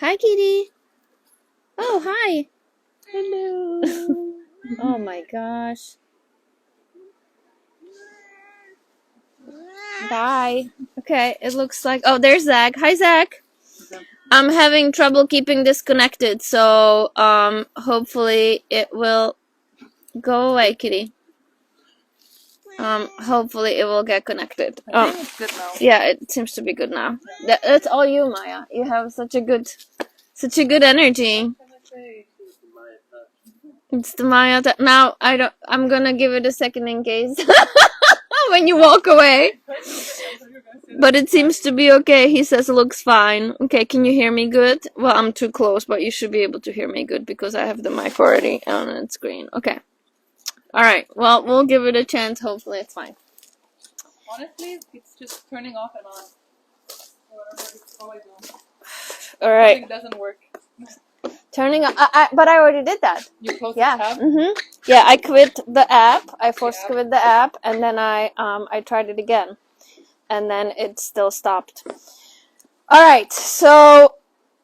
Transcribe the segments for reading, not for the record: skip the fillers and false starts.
Hi, Kitty. Oh, hi. Hello. Oh my gosh. Bye. Okay, it looks like... Oh, there's Zach. Hi, Zach. I'm having trouble keeping this connected, so hopefully it will go away, Kitty. Hopefully it will get connected. I think it's good now. Yeah, it seems to be good now. That's all you, Maya. You have such a good energy. It's the Maya. Now I'm gonna give it a second in case when you walk away. But it seems to be okay. He says it looks fine. Okay, can you hear me good? Well, I'm too close, but you should be able to hear me good because I have the mic already on its screen. Okay. Alright, well, we'll give it a chance. Hopefully it's fine. Honestly, it's just turning off and on. It's always on. Alright. It doesn't work. Turning on. But I already did that. You closed Yeah. the tab? Yeah, I quit the app. I forced quit the app, and then I tried it again. And then it still stopped. Alright, so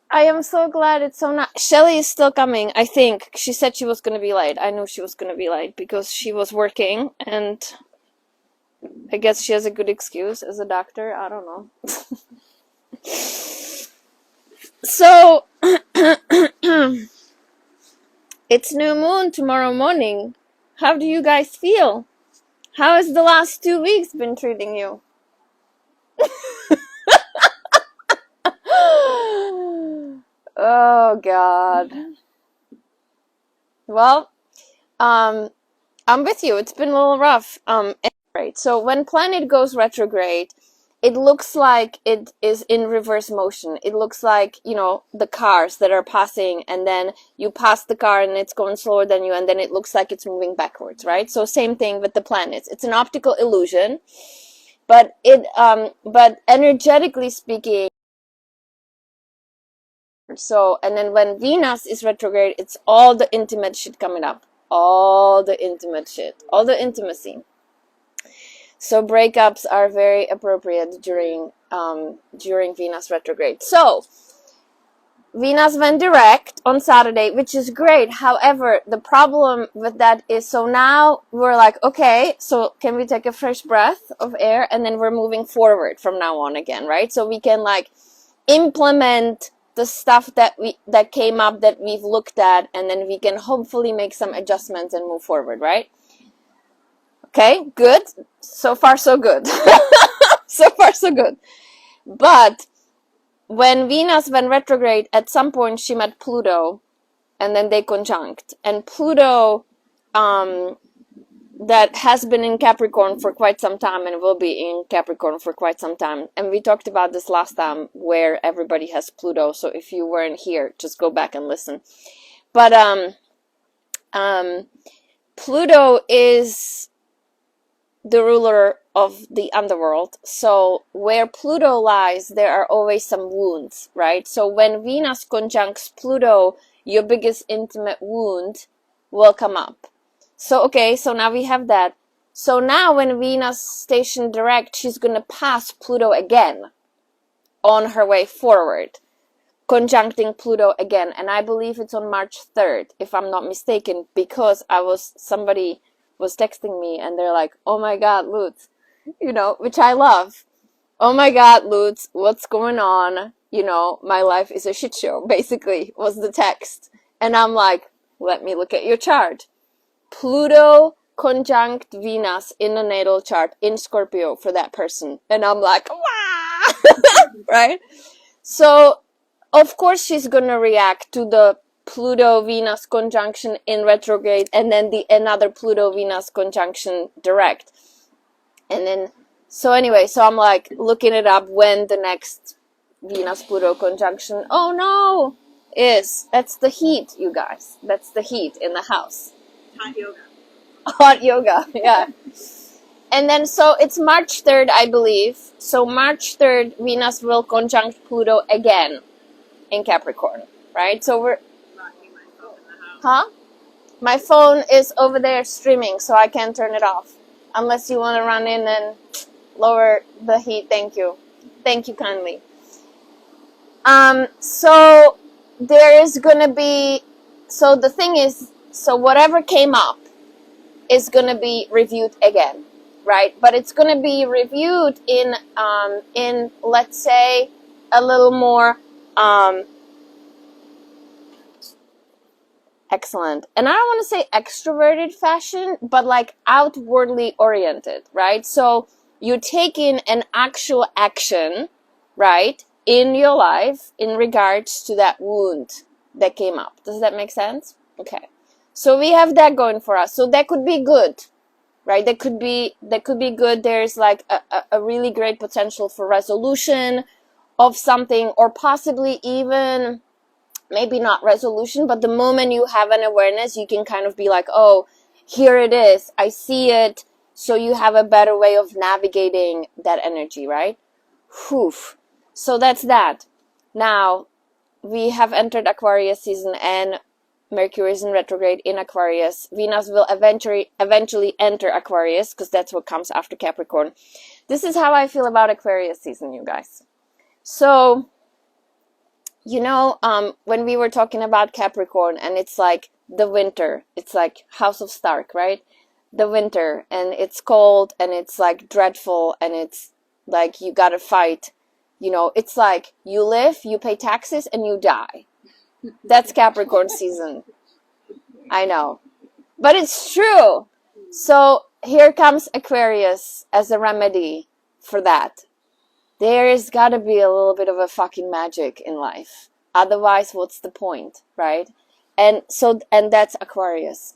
I am so glad it's so not. Shelly is still coming, I think. She said she was going to be late. I knew she was going to be late because she was working, and I guess she has a good excuse as a doctor. I don't know. So, it's new moon tomorrow morning. How do you guys feel? How has the last 2 weeks been treating you? Oh God. Well, I'm with you. It's been a little rough. Right. So when planet goes retrograde, it looks like it is in reverse motion. It looks like, you know, the cars that are passing, and then you pass the car and it's going slower than you, and then it looks like it's moving backwards, right? So same thing with the planets. It's an optical illusion, but but energetically speaking, so, and then when Venus is retrograde, it's all the intimate shit coming up. All the intimate shit. All the intimacy. So breakups are very appropriate during Venus retrograde. So Venus went direct on Saturday, which is great. However, the problem with that is, so now we're like, okay, so can we take a fresh breath of air, and then we're moving forward from now on again, right? So we can like implement the stuff that came up that we've looked at, and then we can hopefully make some adjustments and move forward, right? Okay, good. So far, so good. So far, so good. But when Venus went retrograde, at some point she met Pluto, and then they conjunct. And Pluto, that has been in Capricorn for quite some time and will be in Capricorn for quite some time. And we talked about this last time, where everybody has Pluto. So if you weren't here, just go back and listen. But Pluto is the ruler of the underworld. So where Pluto lies, there are always some wounds, right? So when Venus conjuncts Pluto, your biggest intimate wound will come up. So, okay, so now we have that. So now when Venus stationed direct, she's going to pass Pluto again on her way forward, conjuncting Pluto again. And I believe it's on March 3rd, if I'm not mistaken, because somebody was texting me and they're like, oh my God, Lutz, you know, which I love. Oh my God, Lutz, what's going on? You know, my life is a shit show, basically, was the text. And I'm like, let me look at your chart. Pluto conjunct Venus in a natal chart in Scorpio for that person. And I'm like, wow! Right? So, of course, she's going to react to the Pluto-Venus conjunction in retrograde, and then another Pluto-Venus conjunction direct. And then, so anyway, so I'm like looking it up when the next Venus-Pluto conjunction, oh no, is. That's the heat, you guys. That's the heat in the house. Hot yoga. Hot yoga, yeah. And then, so it's March 3rd, I believe. So March 3rd, Venus will conjunct Pluto again in Capricorn, right? So we're... Locking my phone in the house. Huh? My phone is over there streaming, so I can't turn it off. Unless you want to run in and lower the heat. Thank you. Thank you kindly. So there is going to be, so the thing is, so whatever came up is going to be reviewed again, right? But it's going to be reviewed in let's say a little more excellent, and I don't want to say extroverted fashion, but like outwardly oriented, right? So you're taking an actual action, right, in your life in regards to that wound that came up. Does that make sense? Okay. So we have that going for us. So that could be good, right? That could be good. There's like a really great potential for resolution of something, or possibly even maybe not resolution, but the moment you have an awareness, you can kind of be like, oh, here it is, I see it. So you have a better way of navigating that energy, right? Whew. So that's that. Now we have entered Aquarius season, and Mercury is in retrograde in Aquarius. Venus will eventually enter Aquarius, because that's what comes after Capricorn. This is how I feel about Aquarius season, you guys. So, you know, when we were talking about Capricorn, and it's like the winter, it's like House of Stark, right? The winter, and it's cold, and it's like dreadful, and it's like you gotta fight. You know, it's like you live, you pay taxes, and you die. That's Capricorn season. I know. But it's true. So here comes Aquarius as a remedy for that. There's gotta be a little bit of a fucking magic in life. Otherwise, what's the point, right? And that's Aquarius.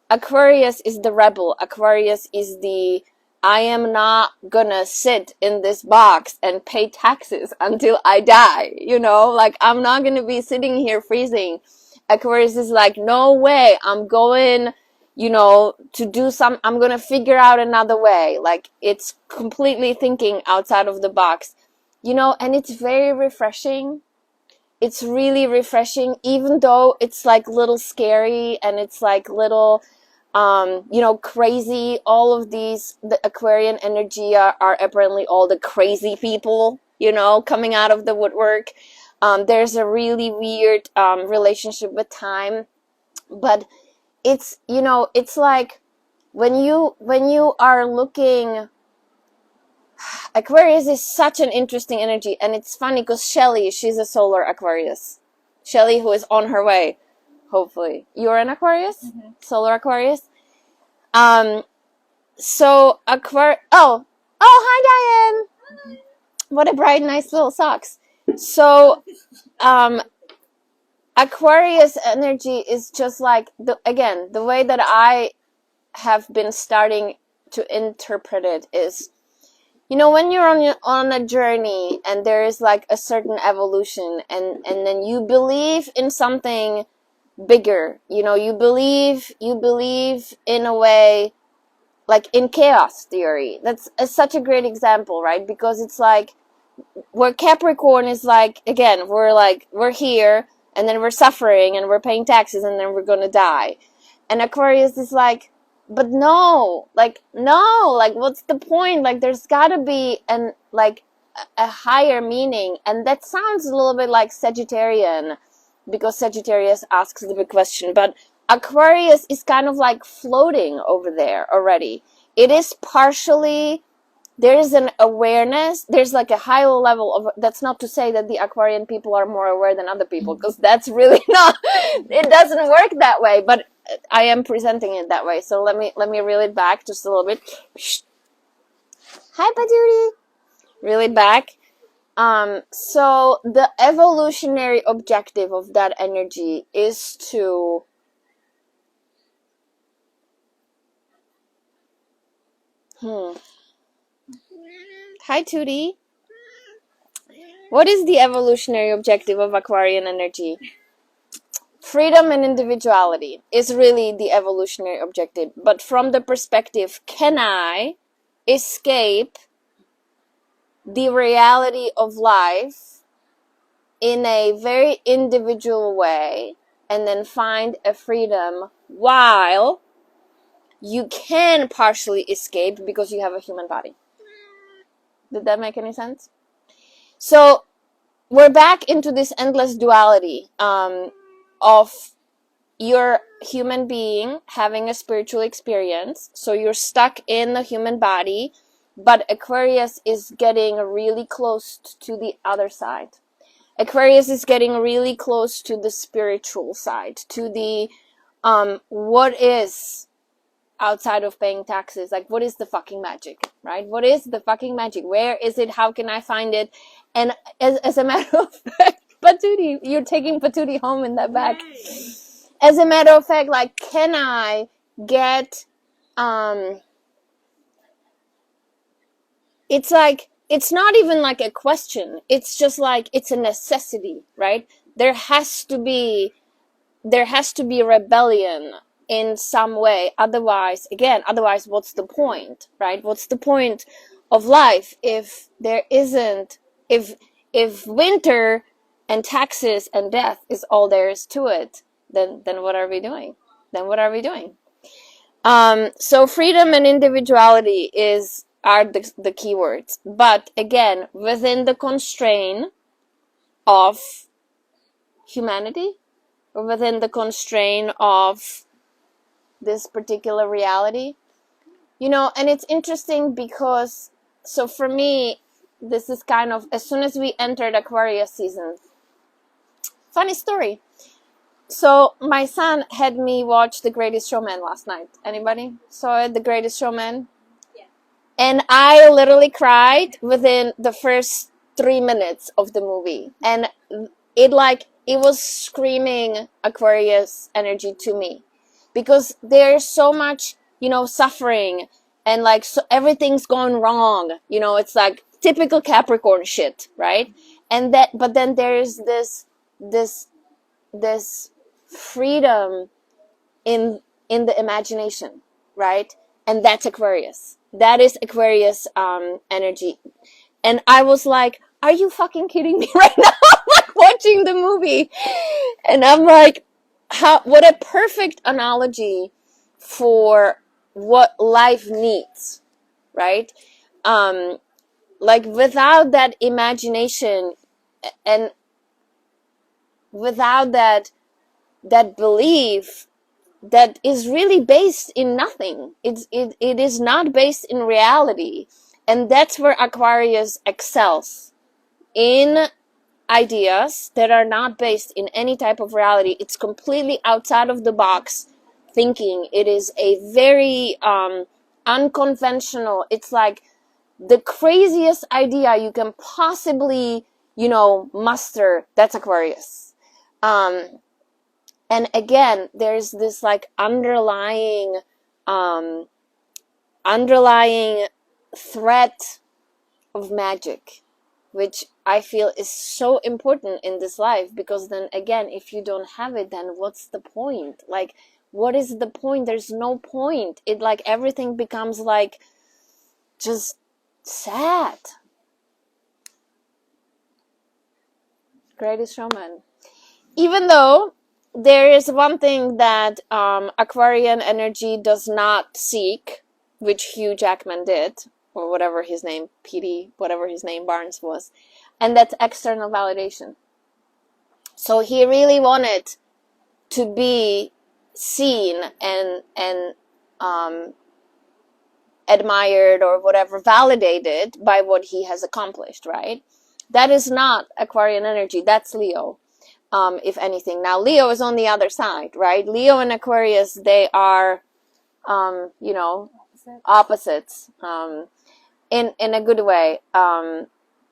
Aquarius is the rebel. Aquarius is the, I am not gonna sit in this box and pay taxes until I die. You know, like I'm not gonna be sitting here freezing. Aquarius is like, no way, I'm going, you know, to do I'm gonna figure out another way. Like it's completely thinking outside of the box, you know, and it's very refreshing. It's really refreshing, even though it's like little scary, and it's like little, you know, crazy. All of these, the Aquarian energy are apparently all the crazy people, you know, coming out of the woodwork. There's a really weird relationship with time, but it's, you know, it's like when you are looking, Aquarius is such an interesting energy, and it's funny because Shelly, she's a solar Aquarius. Shelly, who is on her way, hopefully. You're an Aquarius? Mm-hmm. Solar Aquarius? So oh, hi Diane! What a bright, nice little socks. So, Aquarius energy is just like, the way that I have been starting to interpret it is, you know, when you're on a journey, and there is like a certain evolution, and then you believe in something bigger, you know, you believe in a way, like in chaos theory. That's such a great example, right? Because it's like, where Capricorn is like, again, we're here, and then we're suffering, and we're paying taxes, and then we're gonna die. And Aquarius is like, but no, like, what's the point? Like, there's gotta be a higher meaning. And that sounds a little bit like Sagittarian, because Sagittarius asks the big question, but Aquarius is kind of like floating over there already. It is partially, there is an awareness, there's like a higher level of, that's not to say that the Aquarian people are more aware than other people, because that's really not, it doesn't work that way, but I am presenting it that way. So let me reel it back just a little bit. Hi, Patootie. Reel it back. So the evolutionary objective of that energy is to Hi, Tootie. What is the evolutionary objective of Aquarian energy? Freedom and individuality is really the evolutionary objective. But from the perspective, can I escape the reality of life in a very individual way, and then find a freedom while you can partially escape because you have a human body? Did that make any sense? So we're back into this endless duality of you're human being having a spiritual experience, so you're stuck in the human body, but Aquarius is getting really close to the other side. Aquarius is getting really close to the spiritual side, to the what is outside of paying taxes. Like, what is the fucking magic, right? What is the fucking magic? Where is it? How can I find it? And as a matter of fact, Patootie, you're taking Patootie home in that bag. As a matter of fact, like, can I get, it's like, it's not even like a question. It's just like, it's a necessity, right? There has to be rebellion in some way. Otherwise, what's the point, right? What's the point of life if there isn't, if winter and taxes and death is all there is to it, then what are we doing? So freedom and individuality are the keywords, but again, within the constraint of humanity, or within the constraint of this particular reality. And it's interesting because, so for me, this is kind of, as soon as we entered Aquarius season, funny story. So my son had me watch The Greatest Showman last night. Anybody saw it, The Greatest Showman? Yeah. And I literally cried within the first 3 minutes of the movie. And it was screaming Aquarius energy to me. Because there's so much, suffering, and like, so everything's going wrong. It's like typical Capricorn shit, right? But then there's this freedom in the imagination, right? And that's Aquarius. That is Aquarius energy. And I was like, are you fucking kidding me right now? I'm like watching the movie, and I'm like, what a perfect analogy for what life needs, right? Like, without that imagination and without that belief that is really based in nothing, it is not based in reality. And that's where Aquarius excels, in ideas that are not based in any type of reality. It's completely outside of the box thinking. It is a very unconventional, it's like the craziest idea you can possibly muster. That's Aquarius. And again, there's this like underlying threat of magic, which I feel is so important in this life, because then again, if you don't have it, then what's the point? Like, what is the point? There's no point. It like, everything becomes like just sad. Greatest Showman. Even though there is one thing that Aquarian energy does not seek, which Hugh Jackman did, or whatever his name, whatever his name, Barnes was, and that's external validation. So he really wanted to be seen and admired, or whatever, validated by what he has accomplished, right? That is not Aquarian energy. That's Leo, if anything. Now, Leo is on the other side, right? Leo and Aquarius, they are, opposites, in a good way.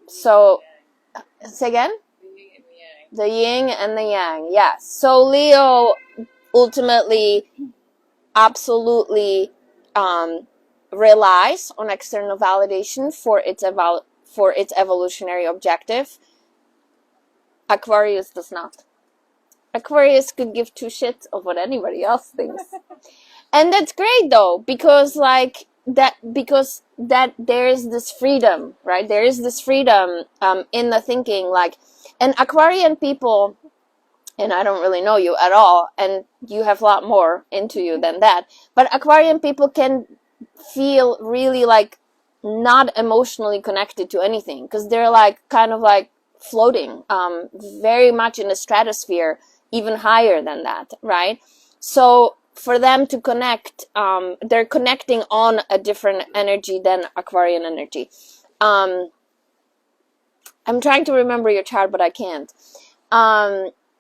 So, say again? The yin and the yang, yes. So Leo ultimately, absolutely, relies on external validation for its evolutionary objective. Aquarius does not. Aquarius could give two shits of what anybody else thinks. And that's great though, because there is this freedom, right? There is this freedom in the thinking, like, and Aquarian people, and I don't really know you at all, and you have a lot more into you than that, but Aquarian people can feel really like not emotionally connected to anything, because they're like kind of like floating, very much in the stratosphere, even higher than that, right? So for them to connect, they're connecting on a different energy than Aquarian energy. I'm trying to remember your chart, but I can't.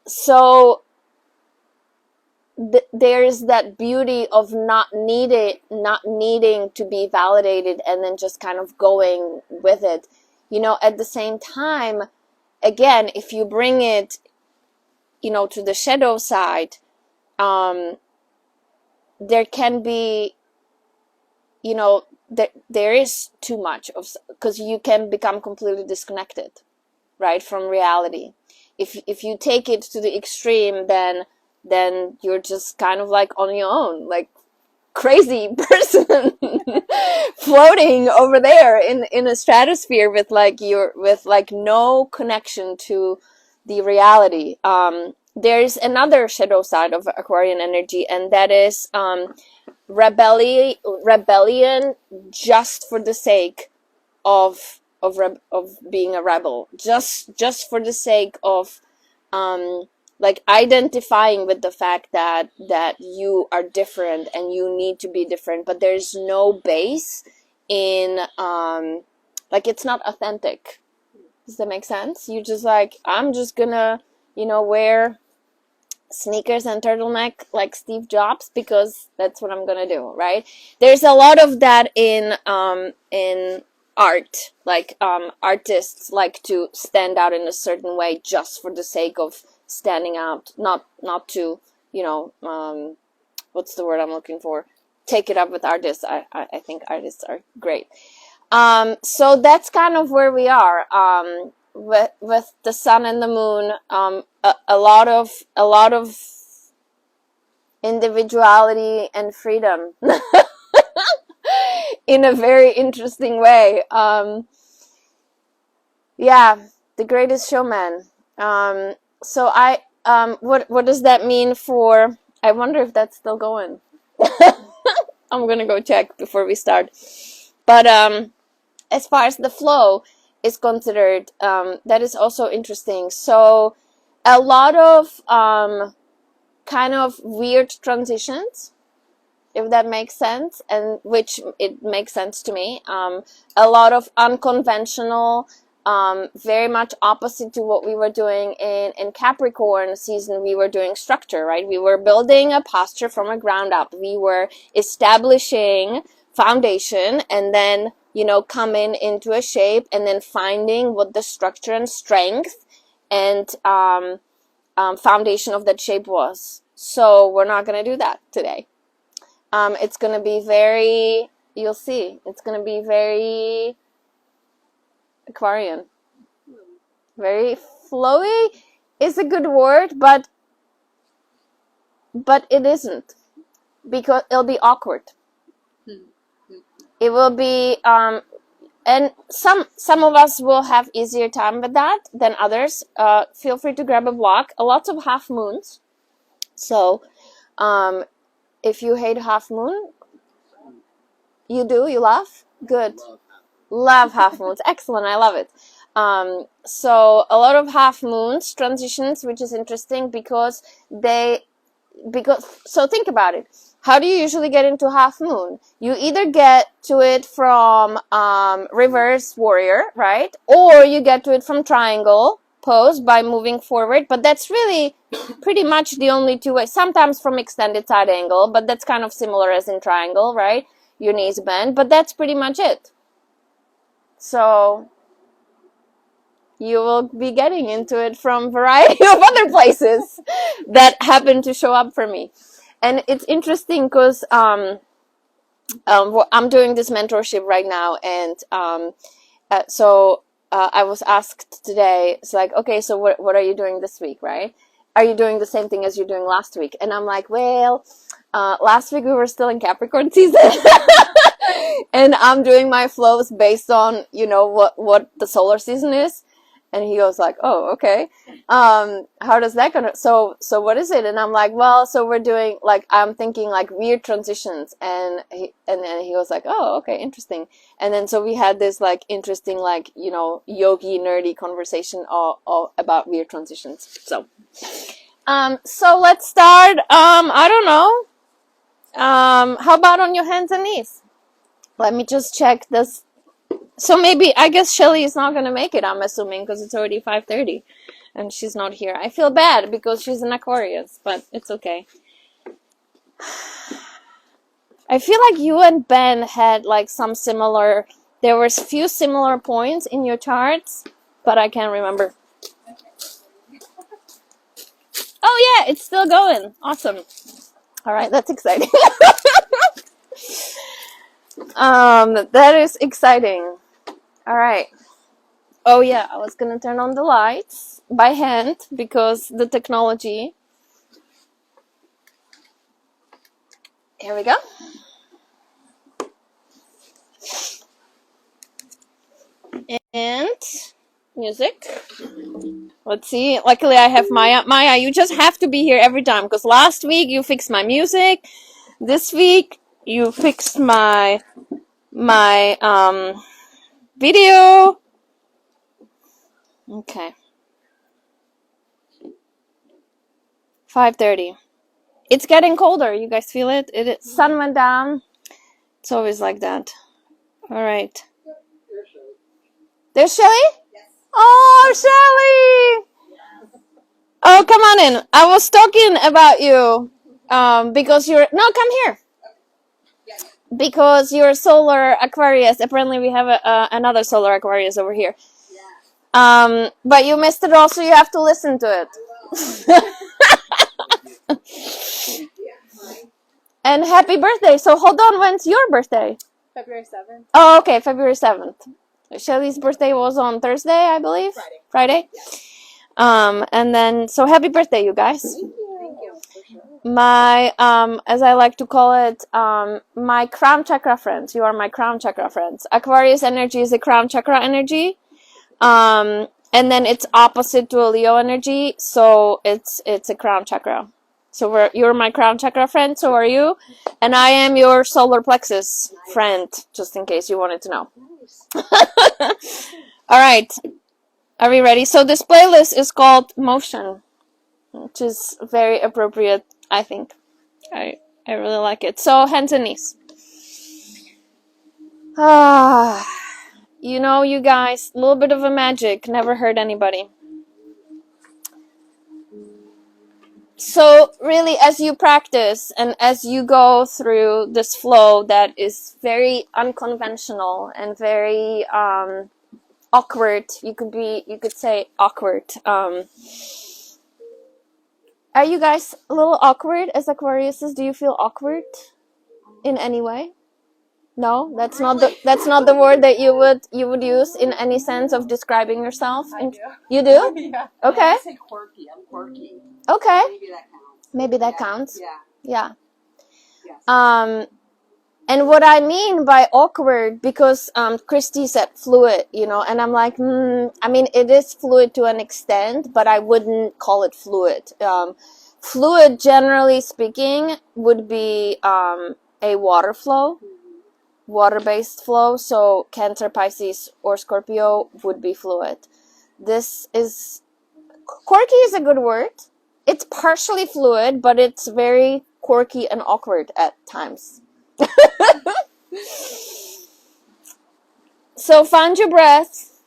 So there's that beauty of not needing to be validated, and then just kind of going with it. You know, at the same time, again, if you bring it, you know, to the shadow side, there can be, you know, there is too much of, because you can become completely disconnected, right, from reality. If you take it to the extreme, then you're just kind of like on your own, like crazy person floating over there in a stratosphere with like no connection to the reality. There's another shadow side of Aquarian energy, and that is rebellion just for the sake of being a rebel, just for the sake of like identifying with the fact that you are different and you need to be different, but there's no base in like it's not authentic. Does that make sense? You just like, I'm just gonna, you know, wear sneakers and turtleneck like Steve Jobs because that's what I'm gonna do, right? There's a lot of that in art, like artists like to stand out in a certain way just for the sake of standing out, not to, you know, what's the word I'm looking for? Take it up with artists. I think artists are great. So that's kind of where we are. With the sun and the moon, a lot of individuality and freedom in a very interesting way. Yeah, the greatest showman. So what does that mean for? I wonder if that's still going. I'm gonna go check before we start. But as far as the flow is considered, that is also interesting. So a lot of kind of weird transitions, if that makes sense, and which it makes sense to me. A lot of unconventional, very much opposite to what we were doing in Capricorn season. We were doing structure, right? We were building a posture from a ground up. We were establishing foundation, and then, you know, coming into a shape, and then finding what the structure and strength and foundation of that shape was. So we're not going to do that today. It's going to be very, you'll see, it's going to be very Aquarian. Very flowy is a good word, but it isn't, because it'll be awkward. It will be, and some of us will have easier time with that than others. Feel free to grab a block. Lots of half moons. So, if you hate half moon, you love? Good. Love half moons. Excellent. I love it. So a lot of half moons transitions, which is interesting because so think about it. How do you usually get into half moon? You either get to it from reverse warrior, right? Or you get to it from triangle pose by moving forward, but that's really pretty much the only two ways. Sometimes from extended side angle, but that's kind of similar as in triangle, right? Your knees bend, but that's pretty much it. So you will be getting into it from a variety of other places that happen to show up for me. And it's interesting because I'm doing this mentorship right now, and so I was asked today, it's like, okay, so what are you doing this week, right? Are you doing the same thing as you're doing last week? And I'm like, well, last week we were still in Capricorn season. And I'm doing my flows based on, you know, what the solar season is. And he goes like, oh, okay. How does that gonna, so what is it? And I'm like, well, so we're doing like, I'm thinking like weird transitions. And then he was like, oh, okay, interesting. And then so we had this like interesting, like, you know, yogi nerdy conversation all about weird transitions. So let's start. I don't know. How about on your hands and knees? Let me just check this. So maybe, I guess Shelly is not going to make it, I'm assuming, because it's already 5:30 and she's not here. I feel bad because she's an Aquarius, but it's okay. I feel like you and Ben had like some similar, there were a few similar points in your charts, but I can't remember. Oh yeah, it's still going. Awesome. All right, that's exciting. That is exciting. All right. Oh yeah, I was gonna turn on the lights by hand because the technology. Here we go. And music. Let's see. Luckily I have Maya. Maya, you just have to be here every time because last week you fixed my music. This week you fixed my video. Okay. 5:30. It's getting colder. You guys feel it? Sun went down. It's always like that. All right. There's Shelly? Yes. Oh, Shelly! Oh, come on in. I was talking about you. Because you're... No, come here. Because you're solar Aquarius. Apparently we have another solar Aquarius over here. But you missed it all, so you have to listen to it. And happy birthday. So hold on, when's your birthday? February 7th. Oh, okay, February 7th. Shelly's birthday was on Thursday, I believe. Friday. And then, so happy birthday, you guys. Thank you. For sure. My, as I like to call it, my crown chakra friends. You are my crown chakra friends. Aquarius energy is a crown chakra energy. And then it's opposite to a Leo energy, so it's a crown chakra. So you're my crown chakra friend, so are you. And I am your solar plexus friend, just in case you wanted to know. All right. Are we ready? So this playlist is called Motion, which is very appropriate, I think. I really like it. So hands and knees. You know, you guys, a little bit of a magic never hurt anybody. So really, as you practice and as you go through this flow that is very unconventional and very awkward, you could say awkward. Are you guys a little awkward as Aquariuses? Do you feel awkward in any way? No, that's not the word that you would use in any sense of describing yourself. I do. You do? Yeah. Okay. I say quirky. I'm quirky. Okay. Maybe that counts. Counts. Yeah. Yeah. And what I mean by awkward, because Christy said fluid, you know, and I'm like, I mean, it is fluid to an extent, but I wouldn't call it fluid. Fluid, generally speaking, would be a water flow, water-based flow. So Cancer, Pisces, or Scorpio would be fluid. This is... Quirky is a good word. It's partially fluid, but it's very quirky and awkward at times. So find your breath.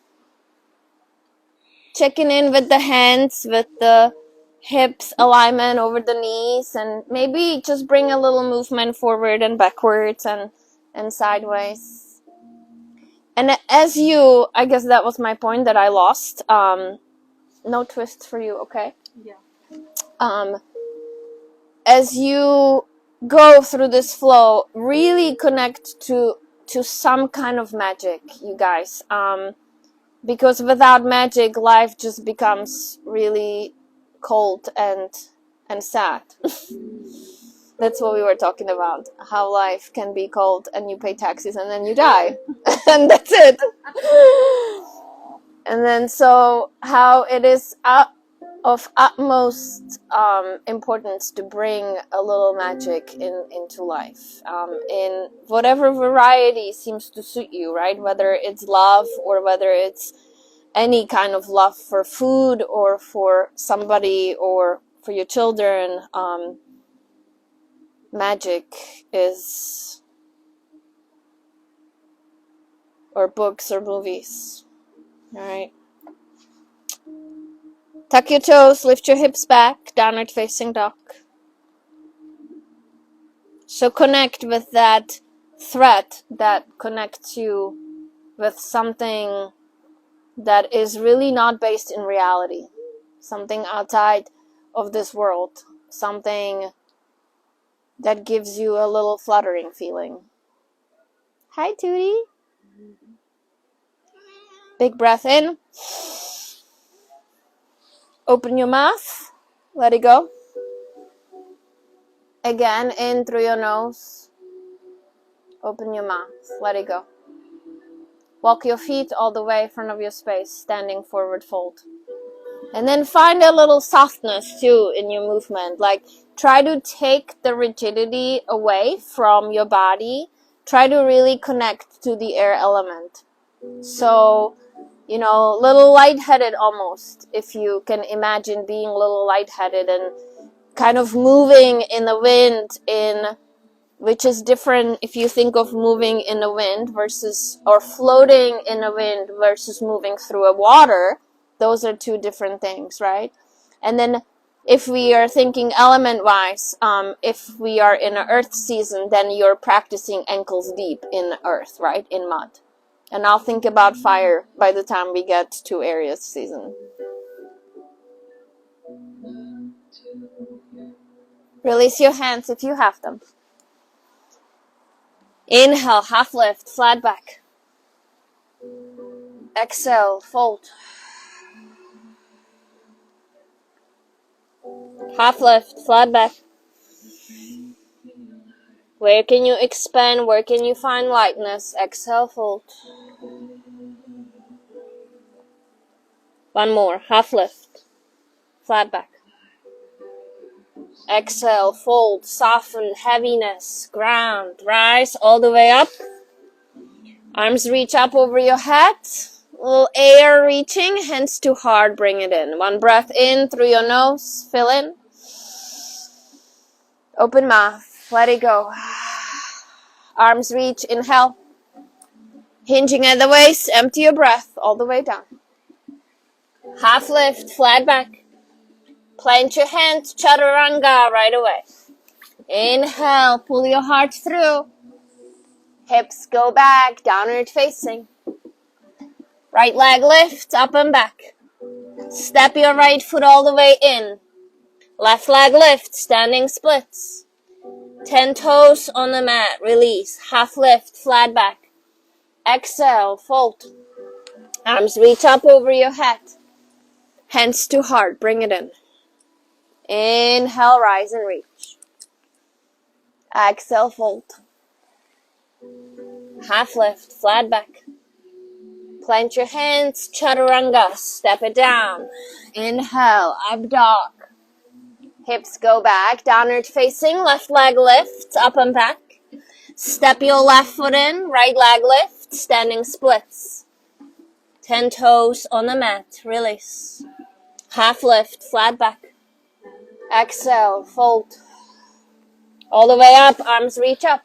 Checking in with the hands, with the hips alignment over the knees, and maybe just bring a little movement forward and backwards and sideways. And as you, I guess that was my point that I lost. No twists for you, okay? Yeah. As you go through this flow, really connect to some kind of magic, you guys. Because without magic, life just becomes really cold and sad. That's what we were talking about. How life can be cold and you pay taxes and then you die. And that's it. And then so how it is of utmost importance to bring a little magic into life, in whatever variety seems to suit you, right? Whether it's love or whether it's any kind of love for food or for somebody or for your children. Magic is, or books or movies. All right. Tuck your toes, lift your hips back, downward facing dog. So connect with that thread that connects you with something that is really not based in reality. Something outside of this world. Something that gives you a little fluttering feeling. Hi, Tootie. Big breath in. Open your mouth. Let it go. Again, in through your nose. Open your mouth. Let it go. Walk your feet all the way in front of your space, standing forward fold. And then find a little softness too in your movement. Like, try to take the rigidity away from your body. Try to really connect to the air element. So, you know, little lightheaded almost, if you can imagine being a little lightheaded and kind of moving in the wind, which is different if you think of moving in the wind versus, or floating in the wind versus moving through a water. Those are two different things, right? And then if we are thinking element wise, if we are in an earth season, then you're practicing ankles deep in earth, right? In mud. And I'll think about fire by the time we get to Aries season. Release your hands if you have them. Inhale, half lift, flat back. Exhale, fold. Half lift, flat back. Where can you expand? Where can you find lightness? Exhale, fold. One more, half lift, flat back. Exhale, fold, soften, heaviness, ground, rise all the way up. Arms reach up over your head. Little air reaching, hands to heart, bring it in. One breath in through your nose, fill in. Open mouth, let it go. Arms reach, inhale. Hinging at the waist, empty your breath all the way down. Half lift, flat back. Plant your hands, chaturanga right away. Inhale, pull your heart through. Hips go back, downward facing. Right leg lifts up and back. Step your right foot all the way in. Left leg lift, standing splits. 10 toes on the mat, release. Half lift, flat back. Exhale, fold. Arms reach up over your head. Hands to heart, bring it in. Inhale, rise and reach. Exhale, fold. Half lift, flat back. Plant your hands, chaturanga, step it down. Inhale, up dog. Hips go back, downward facing, left leg lift, up and back. Step your left foot in, right leg lift, standing splits. 10 toes on the mat, release. Half lift, flat back. Exhale, fold. All the way up, arms reach up.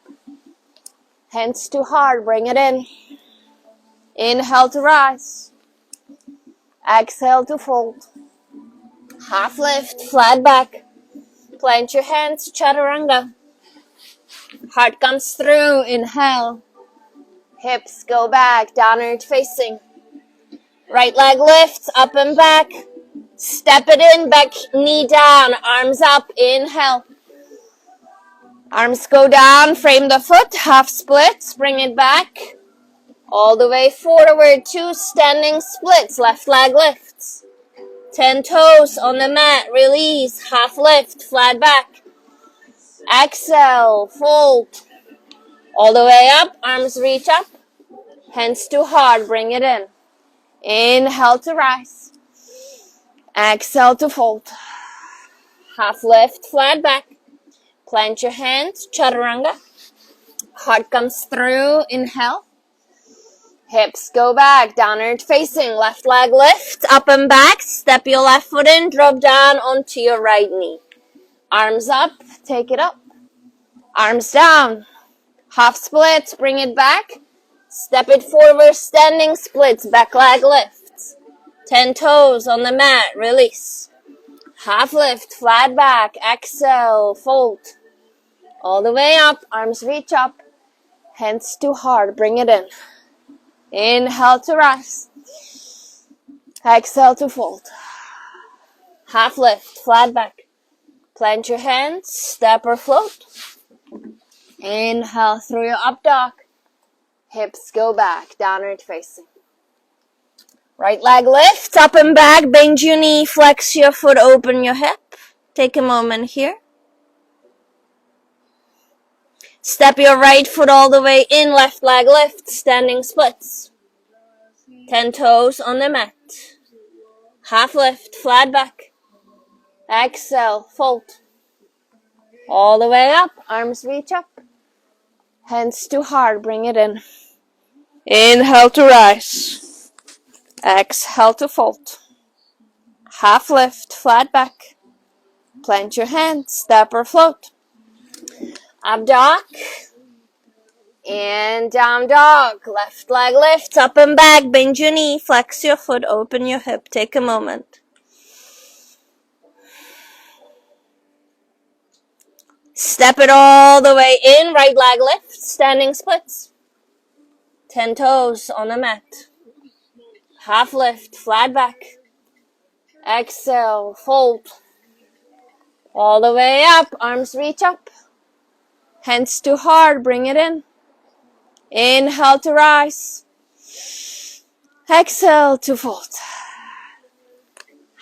Hands to heart, bring it in. Inhale to rise. Exhale to fold. Half lift, flat back. Plant your hands, chaturanga. Heart comes through, inhale. Hips go back, downward facing. Right leg lifts, up and back. Step it in, back knee down, arms up, inhale. Arms go down, frame the foot, half splits, bring it back. All the way forward, 2 standing splits, left leg lifts. 10 toes on the mat, release, half lift, flat back. Exhale, fold. All the way up, arms reach up. Hands to heart, bring it in. Inhale to rise. Exhale to fold. Half lift, flat back. Plant your hands, chaturanga. Heart comes through, inhale. Hips go back, downward facing. Left leg lift, up and back. Step your left foot in, drop down onto your right knee. Arms up, take it up. Arms down. Half splits, bring it back. Step it forward, standing splits, back leg lifts. 10 toes on the mat, release. Half lift, flat back, exhale, fold. All the way up, arms reach up. Hands too hard, bring it in. Inhale to rise. Exhale to fold. Half lift, flat back. Plant your hands, step or float. Inhale through your up dog. Hips go back, downward facing. Right leg lifts, up and back. Bend your knee, flex your foot, open your hip. Take a moment here. Step your right foot all the way in, left leg lift, standing splits. 10 toes on the mat. Half lift, flat back. Exhale, fold. All the way up, arms reach up. Hands too hard, bring it in. Inhale to rise. Exhale to fold. Half lift, flat back. Plant your hands, step or float. Up dog. And down dog. Left leg lifts, up and back. Bend your knee, flex your foot, open your hip. Take a moment. Step it all the way in. Right leg lifts, standing splits. 10 toes on the mat. Half lift, flat back. Exhale, fold. All the way up, arms reach up. Hands too hard, bring it in. Inhale to rise. Exhale to fold.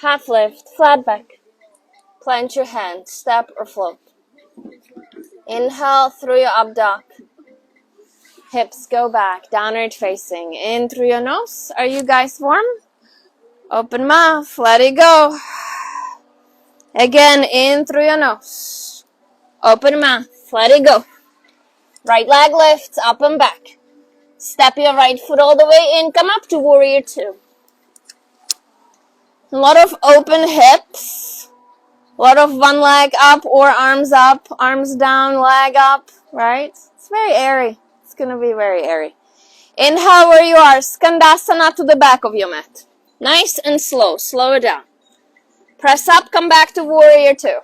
Half lift, flat back. Plant your hands, step or float. Inhale through your up dog. Hips go back, downward facing. In through your nose. Are you guys warm? Open mouth, let it go. Again, in through your nose. Open mouth, let it go. Right leg lifts, up and back. Step your right foot all the way in, come up to warrior two. A lot of open hips. A lot of one leg up or arms up, arms down, leg up, right? It's very airy. It's going to be very airy. Inhale where you are, Skandasana to the back of your mat. Nice and slow, slow it down. Press up, come back to warrior two.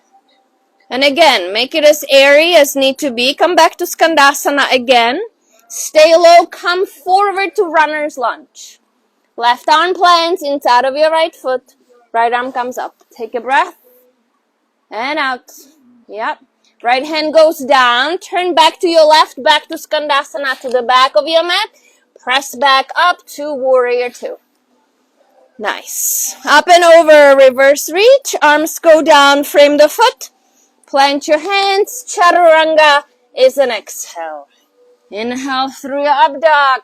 And again, make it as airy as need to be. Come back to Skandasana again. Stay low, come forward to runner's lunge. Left arm plants inside of your right foot. Right arm comes up. Take a breath. And out. Yep. Right hand goes down. Turn back to your left, back to Skandasana to the back of your mat. Press back up to warrior two. Nice. Up and over, reverse reach. Arms go down, frame the foot. Plant your hands. Chaturanga is an exhale. Inhale through your up dog.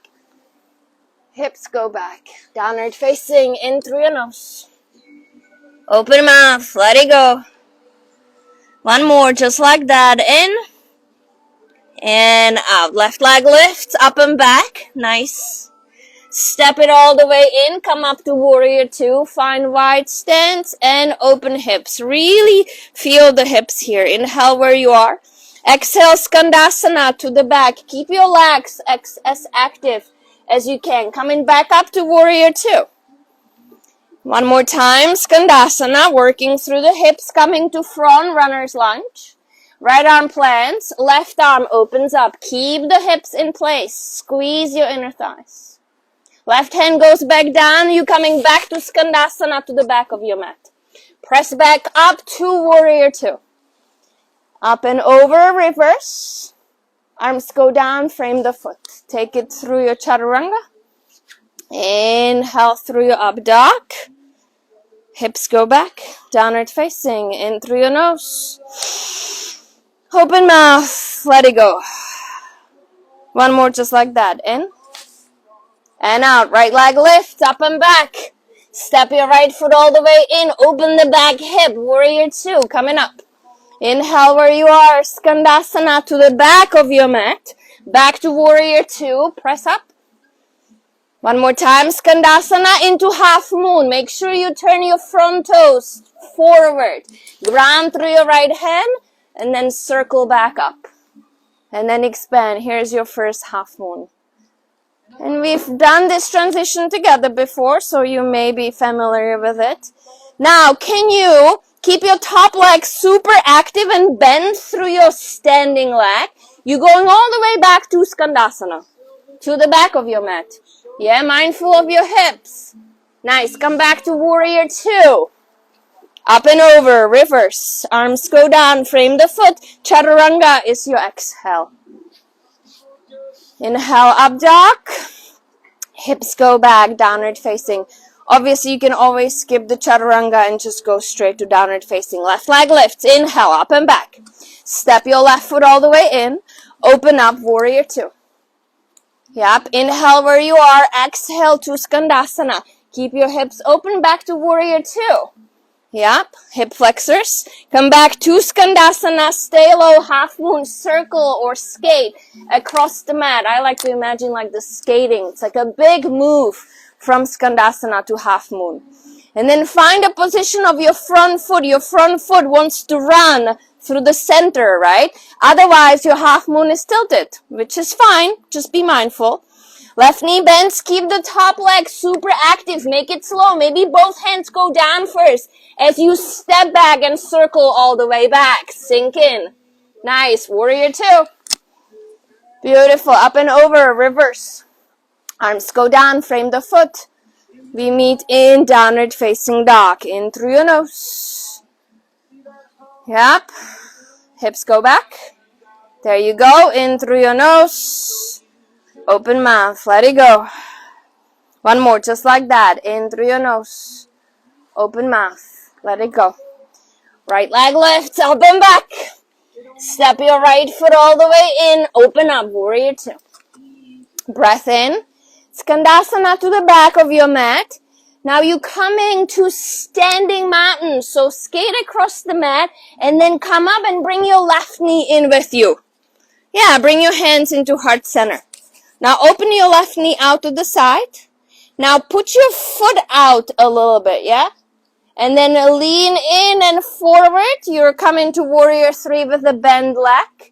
Hips go back. Downward facing in through your nose. Open mouth. Let it go. One more just like that. In. And out. Left leg lifts. Up and back. Nice. Step it all the way in. Come up to warrior two. Find wide stance and open hips. Really feel the hips here. Inhale where you are. Exhale, Skandasana to the back. Keep your legs as active as you can. Coming back up to warrior two. One more time, Skandasana, working through the hips, coming to front, runner's lunge. Right arm plants, left arm opens up. Keep the hips in place. Squeeze your inner thighs. Left hand goes back down. You coming back to Skandasana to the back of your mat. Press back up to warrior two. Up and over, reverse. Arms go down, frame the foot. Take it through your chaturanga. Inhale through your up dog. Hips go back, downward facing, in through your nose. Open mouth, let it go. One more just like that. In. And out. Right leg lifts up and back. Step your right foot all the way in. Open the back hip. Warrior 2 coming up. Inhale where you are. Skandasana to the back of your mat. Back to warrior 2. Press up. One more time. Skandasana into half moon. Make sure you turn your front toes forward. Ground through your right hand. And then circle back up. And then expand. Here's your first half moon. And we've done this transition together before, so you may be familiar with it. Now, can you keep your top leg super active and bend through your standing leg? You're going all the way back to Skandasana, to the back of your mat. Yeah, mindful of your hips. Nice. Come back to warrior 2. Up and over, reverse. Arms go down, frame the foot. Chaturanga is your exhale. Inhale, up dog. Hips go back, downward facing. Obviously, you can always skip the chaturanga and just go straight to downward facing. Left leg lifts. Inhale, up and back. Step your left foot all the way in. Open up, warrior 2. Yep. Inhale where you are. Exhale to Skandasana. Keep your hips open, back to warrior 2. Yep. Hip flexors. Come back to Skandasana. Stay low, half moon, circle or skate across the mat. I like to imagine like the skating. It's like a big move from Skandasana to half moon. And then find a position of your front foot. Your front foot wants to run through the center, right? Otherwise, your half moon is tilted, which is fine. Just be mindful. Left knee bends. Keep the top leg super active. Make it slow. Maybe both hands go down first as you step back and circle all the way back. Sink in. Nice. Warrior 2. Beautiful. Up and over. Reverse. Arms go down. Frame the foot. We meet in downward facing dog. In through your nose. Yep. Hips go back. There you go. In through your nose. Open mouth. Let it go. One more. Just like that. In through your nose. Open mouth. Let it go. Right leg lifts. Up and back. Step your right foot all the way in. Open up. Warrior 2. Breath in. Skandasana to the back of your mat. Now you're coming to standing mountain. So skate across the mat and then come up and bring your left knee in with you. Yeah, bring your hands into heart center. Now open your left knee out to the side. Now put your foot out a little bit, yeah? And then lean in and forward. You're coming to warrior 3 with the bend leg.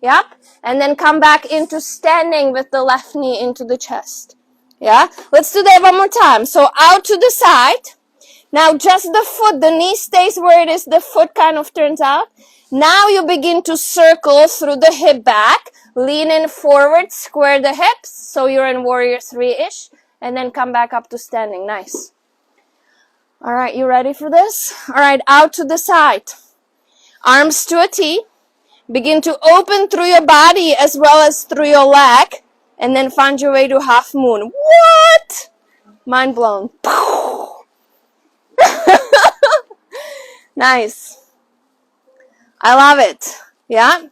Yep. And then come back into standing with the left knee into the chest. Yeah? Let's do that one more time. So out to the side. Now just the foot, the knee stays where it is, the foot kind of turns out. Now you begin to circle through the hip back. Lean in forward, square the hips, so you're in warrior 3-ish. And then come back up to standing. Nice. Alright, you ready for this? Alright, out to the side. Arms to a T. Begin to open through your body as well as through your leg. And then find your way to half moon. What? Mind blown. Nice. I love it. Yeah?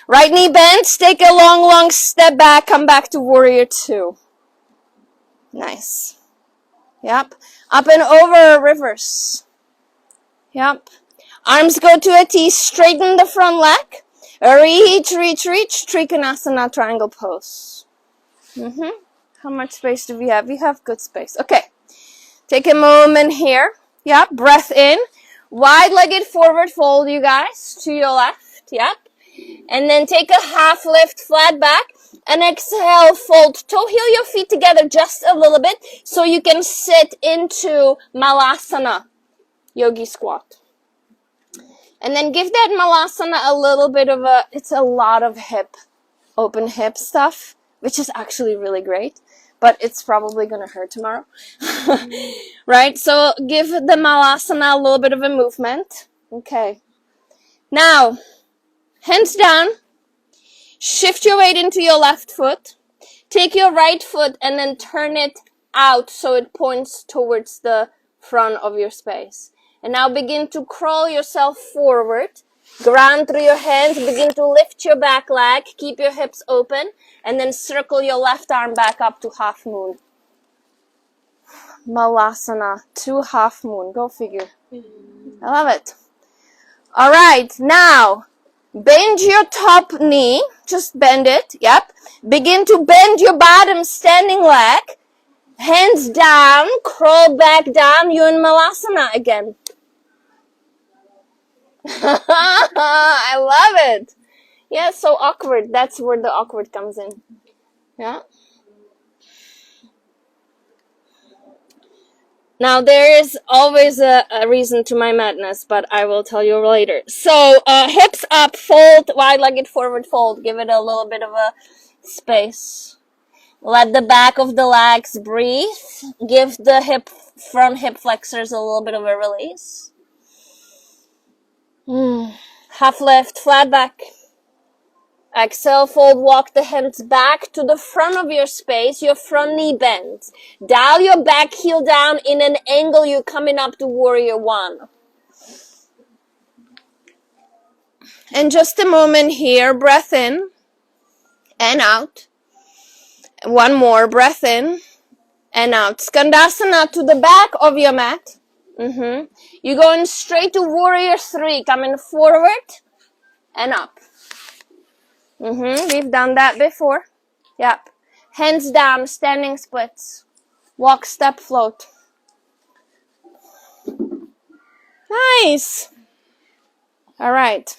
Right knee bends. Take a long, long step back. Come back to warrior 2. Nice. Yep. Up and over, reverse. Yep. Arms go to a T. Straighten the front leg. Reach, reach, reach. Trikonasana triangle pose. How much space do we have? We have good space. Okay. Take a moment here. Yep. Breath in. Wide-legged forward fold, you guys, to your left. Yep. And then take a half lift flat back. And exhale, fold. Toe heel your feet together just a little bit so you can sit into Malasana, yogi squat. And then give that Malasana a little bit of it's a lot of open hip stuff, which is actually really great. But it's probably going to hurt tomorrow. Right? So give the Malasana a little bit of a movement. Okay. Now, hands down. Shift your weight into your left foot. Take your right foot and then turn it out so it points towards the front of your space. And now begin to crawl yourself forward. Ground through your hands. Begin to lift your back leg. Keep your hips open. And then circle your left arm back up to half moon. Malasana to half moon. Go figure. I love it. All right, now bend your top knee. Just bend it. Yep. Begin to bend your bottom standing leg. Hands down. Crawl back down. You're in Malasana again. I love it. Yeah, it's so awkward. That's where the awkward comes in. Yeah. Now, there is always a reason to my madness, but I will tell you later. So, hips up, fold, wide-legged forward fold. Give it a little bit of a space. Let the back of the legs breathe. Give the front hip flexors a little bit of a release. Half lift, flat back. Exhale, fold, walk the hands back to the front of your space. Your front knee bends. Dial your back heel down in an angle. You're coming up to warrior one. And just a moment here. Breath in and out. One more. Breath in and out. Skandasana to the back of your mat. You're going straight to warrior three. Coming forward and up. We've done that before. Yep. Hands down, standing splits. Walk, step, float. Nice. All right.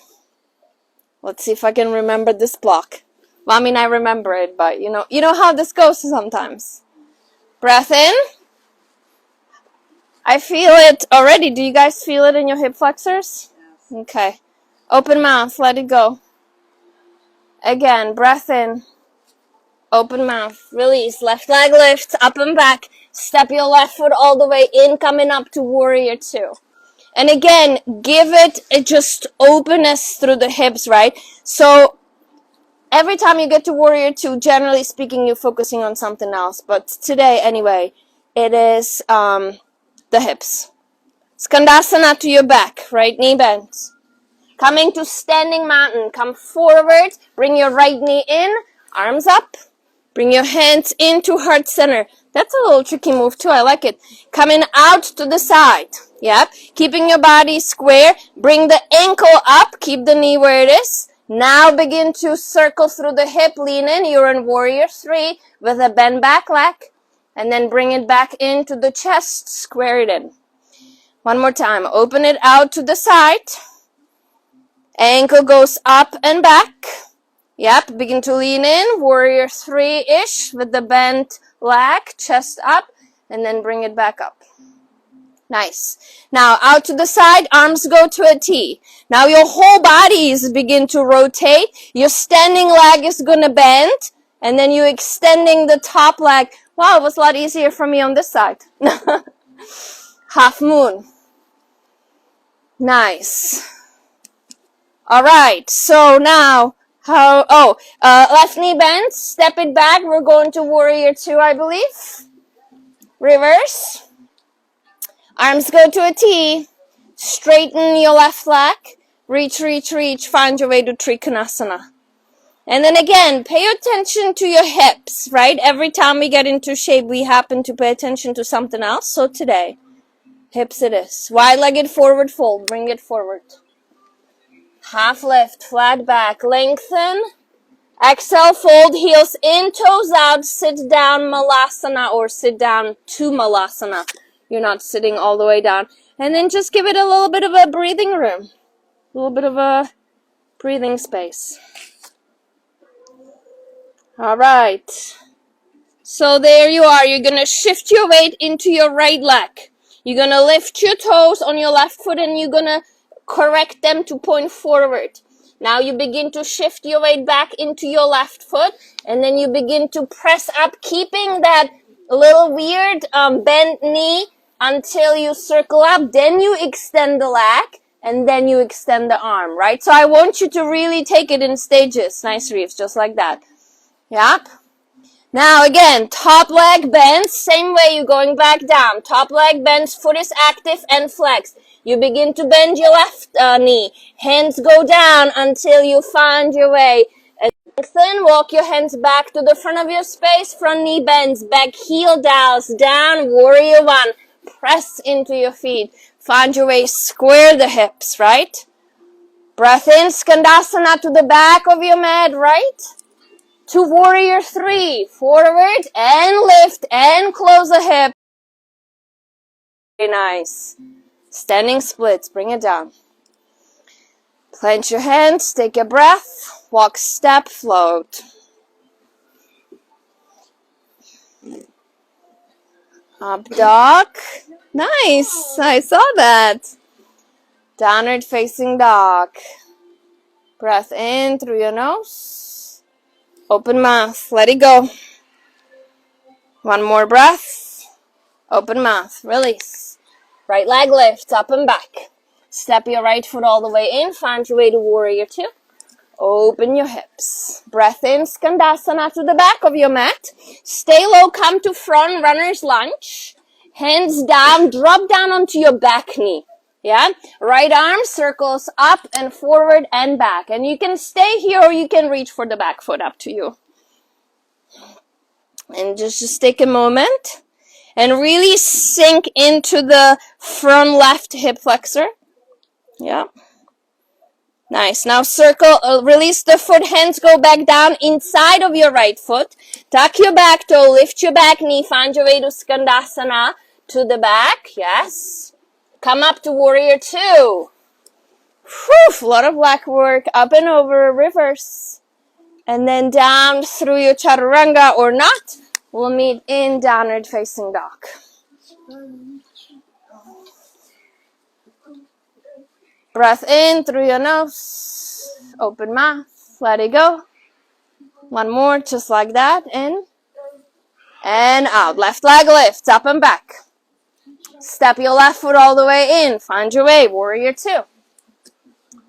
Let's see if I can remember this block. Well, I mean, I remember it, but you know how this goes sometimes. Breath in. I feel it already. Do you guys feel it in your hip flexors? Yes. Okay. Open mouth. Let it go. Again, breath in. Open mouth. Release. Left leg lifts up and back. Step your left foot all the way in, coming up to warrior two. And again, give it just openness through the hips, right? So every time you get to warrior two, generally speaking, you're focusing on something else. But today, anyway, it is the hips. Skandasana to your back. Right knee bends. Coming to standing mountain. Come forward. Bring your right knee in. Arms up. Bring your hands into heart center. That's a little tricky move too. I like it. Coming out to the side. Yep. Keeping your body square. Bring the ankle up. Keep the knee where it is. Now begin to circle through the hip. Lean in. You're in warrior three with a bend back leg. And then bring it back into the chest. Square it in. One more time. Open it out to the side. Ankle goes up and back. Yep, begin to lean in, warrior three-ish with the bent leg, chest up, and then bring it back up. Nice. Now out to the side, arms go to a T. Now your whole body is begin to rotate. Your standing leg is going to bend, and then you're extending the top leg. Wow, it was a lot easier for me on this side. Half moon. Nice. All right, so now... left knee bends, step it back. We're going to warrior two, I believe. Reverse. Arms go to a T. Straighten your left leg. Reach, reach, reach. Find your way to Trikonasana. And then again, pay attention to your hips, right? Every time we get into shape, we happen to pay attention to something else. So today, hips it is. Wide-legged forward fold. Bring it forward. Half lift, flat back, lengthen. Exhale, fold, heels in, toes out, sit down, Malasana, or sit down to Malasana. You're not sitting all the way down. And then just give it a little bit of a breathing room. A little bit of a breathing space. All right. So there you are. You're going to shift your weight into your right leg. You're going to lift your toes on your left foot and you're going to correct them to point forward. Now you begin to shift your weight back into your left foot and then you begin to press up, keeping that little weird bent knee until you circle up. Then you extend the leg and then you extend the arm, right? So I want you to really take it in stages. Nice, Reeves, just like that. Yep. Now again, top leg bends, same way you're going back down. Top leg bends, foot is active and flexed. You begin to bend your left knee. Hands go down until you find your way And lengthen, walk your hands back to the front of your space, front knee bends, back heel dials down, warrior one. Press into your feet. Find your way, square the hips, right? Breath in, Skandasana to the back of your mat, right? To warrior three, forward and lift and close the hip. Very nice. Standing splits, bring it down. Clench your hands, take a breath, walk, step, float. Up dog. Nice, I saw that. Downward facing dog. Breath in through your nose. Open mouth, let it go. One more breath. Open mouth, release. Right leg lifts up and back. Step your right foot all the way in, find your way to warrior two. Open your hips. Breath in, Skandasana to the back of your mat. Stay low, come to front, runner's lunge. Hands down, drop down onto your back knee. Yeah? Right arm circles up and forward and back. And you can stay here or you can reach for the back foot, up to you. And just take a moment and really sink into the front left hip flexor. Yeah. Nice. Now circle, release the foot, hands go back down inside of your right foot. Tuck your back toe, lift your back knee, find your way to Skandasana to the back. Yes. Come up to warrior two. Whew, a lot of black work. Up and over, reverse. And then down through your chaturanga or not. We'll meet in downward facing dog. Breath in through your nose. Open mouth. Let it go. One more, just like that. In. And out. Left leg lifts up and back. Step your left foot all the way in. Find your way. Warrior two.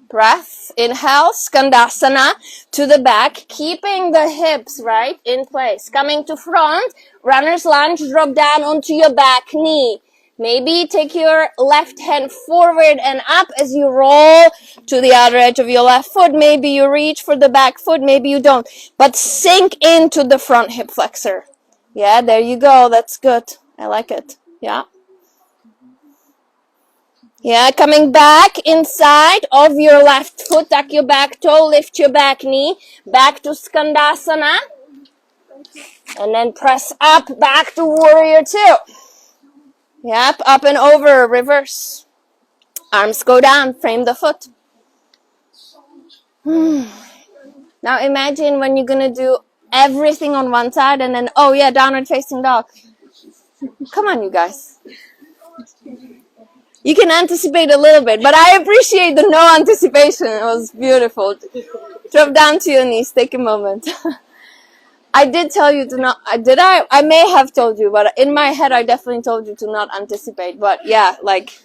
Breath. Inhale. Skandasana to the back. Keeping the hips, right, in place. Coming to front. Runner's lunge. Drop down onto your back knee. Maybe take your left hand forward and up as you roll to the outer edge of your left foot. Maybe you reach for the back foot. Maybe you don't. But sink into the front hip flexor. Yeah, there you go. That's good. I like it. Yeah. Yeah, coming back inside of your left foot. Tuck your back toe. Lift your back knee. Back to Skandasana. And then press up back to warrior two. Yep, up and over, reverse. Arms go down, frame the foot. Now imagine when you're going to do everything on one side and then, oh yeah, downward facing dog. Come on, you guys. You can anticipate a little bit, but I appreciate the no anticipation. It was beautiful. Drop down to your knees, take a moment. I did tell you to not, did I? I may have told you, but in my head I definitely told you to not anticipate. But yeah, like,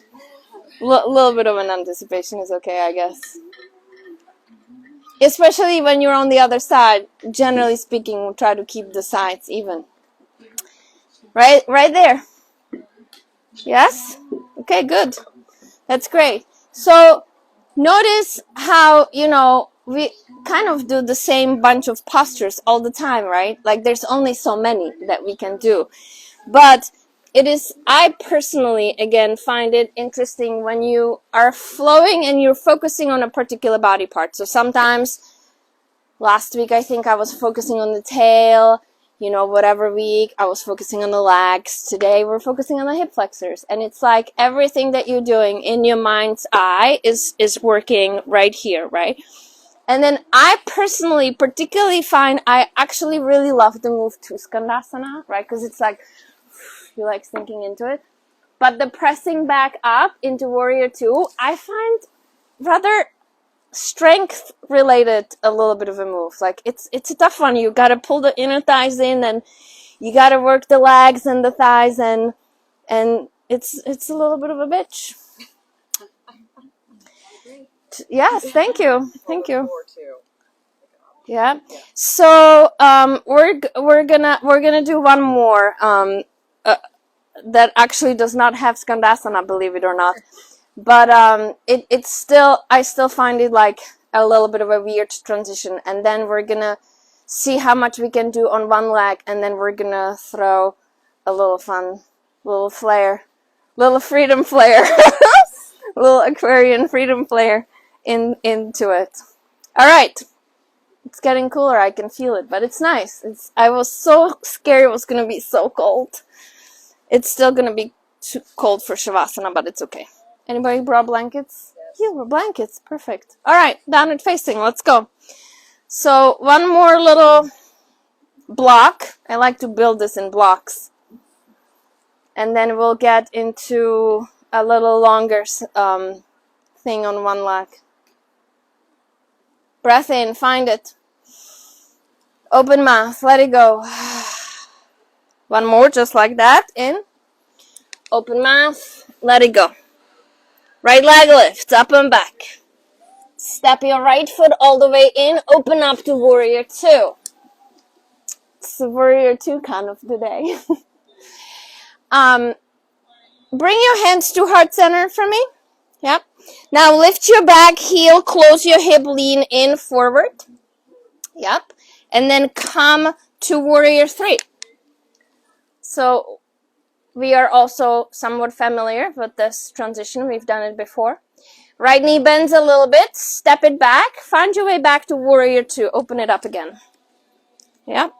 little bit of an anticipation is okay, I guess. Especially when you're on the other side, generally speaking, we'll try to keep the sides even. Right there. Yes? Okay, good. That's great. So, notice how, we kind of do the same bunch of postures all the time, right? Like, there's only so many that we can do. But I personally, again, find it interesting when you are flowing and you're focusing on a particular body part. So sometimes, last week I think I was focusing on the tail, whatever week I was focusing on the legs. Today we're focusing on the hip flexors. And it's like everything that you're doing in your mind's eye is working right here, right? And then I personally particularly find I actually really love the move to Skandasana, right? Because it's like, you like sinking into it. But the pressing back up into warrior two, I find rather strength related a little bit of a move. Like it's a tough one. You gotta pull the inner thighs in and you gotta work the legs and the thighs and it's a little bit of a bitch. Yes, thank you. Yeah. So we're gonna do one more that actually does not have Skandasana, believe it or not. But it's still, I still find it like a little bit of a weird transition, and then we're gonna see how much we can do on one leg, and then we're gonna throw a little fun, little flare, little freedom flare, little Aquarian freedom flare into it. All right, it's getting cooler. I can feel it, but it's nice. I was so scared it was gonna be so cold. It's still gonna be too cold for Shavasana, but it's okay. Anybody brought blankets? Yes. Yeah, blankets. Perfect. All right, downward facing. Let's go. So one more little block. I like to build this in blocks. And then we'll get into a little longer thing on one leg. Breath in, find it. Open mouth, let it go. One more, just like that. In. Open mouth, let it go. Right leg lifts, up and back. Step your right foot all the way in. Open up to Warrior 2. It's the Warrior 2 kind of today. Bring your hands to heart center for me. Yep. Now lift your back heel, close your hip, lean in forward. Yep. And then come to Warrior 3. So we are also somewhat familiar with this transition. We've done it before. Right knee bends a little bit. Step it back. Find your way back to Warrior 2. Open it up again. Yep.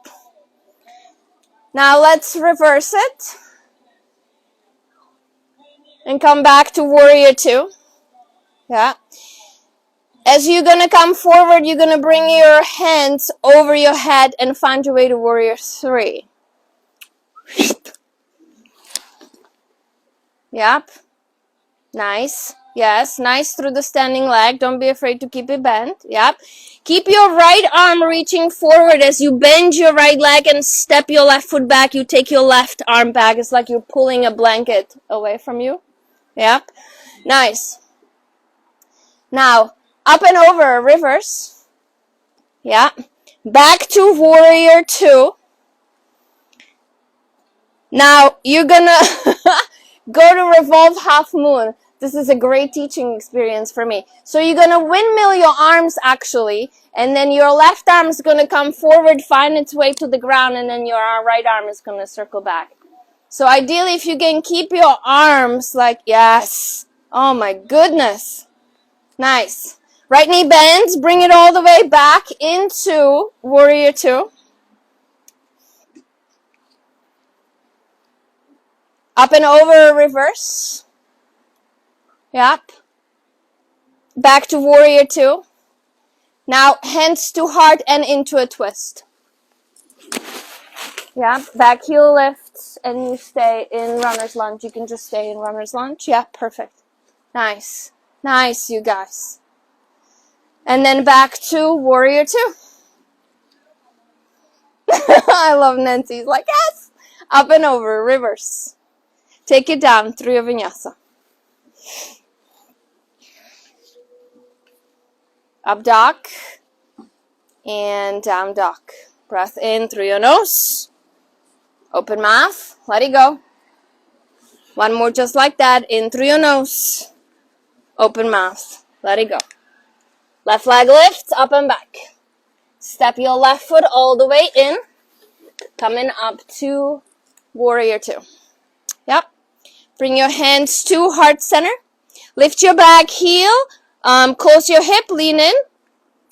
Now let's reverse it. And come back to Warrior 2. Yeah. As you're going to come forward, you're going to bring your hands over your head and find your way to Warrior 3. Yep. Nice. Yes, nice through the standing leg. Don't be afraid to keep it bent. Yep. Keep your right arm reaching forward as you bend your right leg and step your left foot back. You take your left arm back. It's like you're pulling a blanket away from you. Yep. Nice. Now, up and over, reverse. Yeah. Back to Warrior 2. Now, you're gonna go to Revolve Half Moon. This is a great teaching experience for me. So you're gonna windmill your arms actually, and then your left arm is gonna come forward, find its way to the ground, and then your right arm is gonna circle back. So ideally, if you can keep your arms like, yes. Oh my goodness. Nice. Right knee bends, bring it all the way back into Warrior 2. Up and over, reverse. Yep. Back to Warrior 2. Now, hands to heart and into a twist. Yeah, back heel lifts and you stay in runner's lunge. You can just stay in runner's lunge. Yeah, perfect. Nice. Nice, you guys. And then back to Warrior 2. I love Nancy's like, yes! Up and over, reverse. Take it down through your vinyasa. Up dog. And down dog. Breath in through your nose. Open mouth. Let it go. One more just like that. In through your nose. Open mouth. Let it go. Left leg lifts up and back. Step your left foot all the way in. Coming up to Warrior 2. Yep. Bring your hands to heart center. Lift your back heel. Close your hip. Lean in.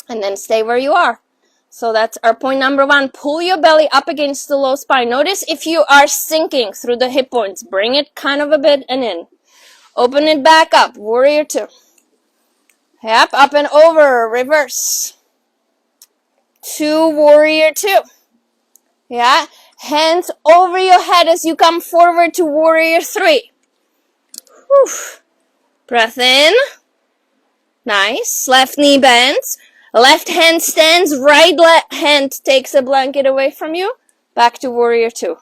And then stay where you are. So that's our point number 1. Pull your belly up against the low spine. Notice if you are sinking through the hip points. Bring it kind of a bit and in. Open it back up. Warrior 2. Yep. Up and over. Reverse. To Warrior 2. Yeah. Hands over your head as you come forward to Warrior 3. Whew. Breath in. Nice. Left knee bends. Left hand stands. Right hand takes a blanket away from you. Back to Warrior 2.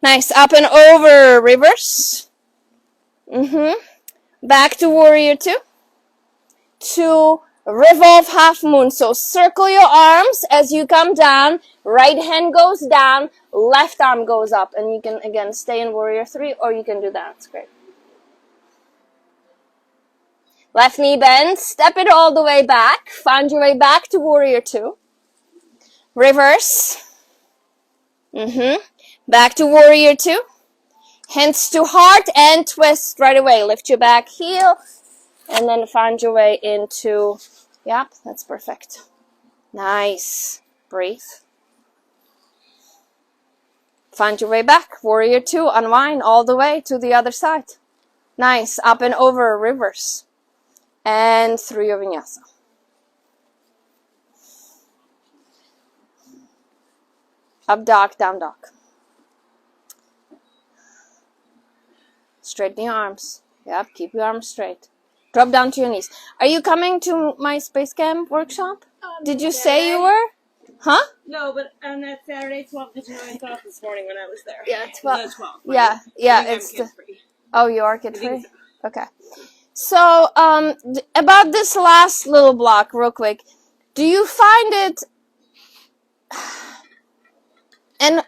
Nice. Up and over. Reverse. Back to Warrior 2. To Revolve Half Moon. So circle your arms as you come down. Right hand goes down. Left arm goes up. And you can, again, stay in Warrior 3 or you can do that. It's great. Left knee bend. Step it all the way back. Find your way back to warrior two. Reverse. Back to warrior two. Hands to heart and twist right away. Lift your back heel and then find your way into, yep, that's perfect. Nice. Breathe. Find your way back. Warrior two. Unwind all the way to the other side. Nice. Up and over. Reverse. And through your vinyasa. Up dog, down dog. Straighten your arms. Yep, keep your arms straight. Drop down to your knees. Are you coming to my Space Camp workshop? Did you say you were? Huh? No, but on that Saturday, 12 to 2, I thought this morning when I was there. Yeah, 12. Yeah, it's the... Oh, you are kid free? Okay. So, about this last little block, real quick. Do you find it... And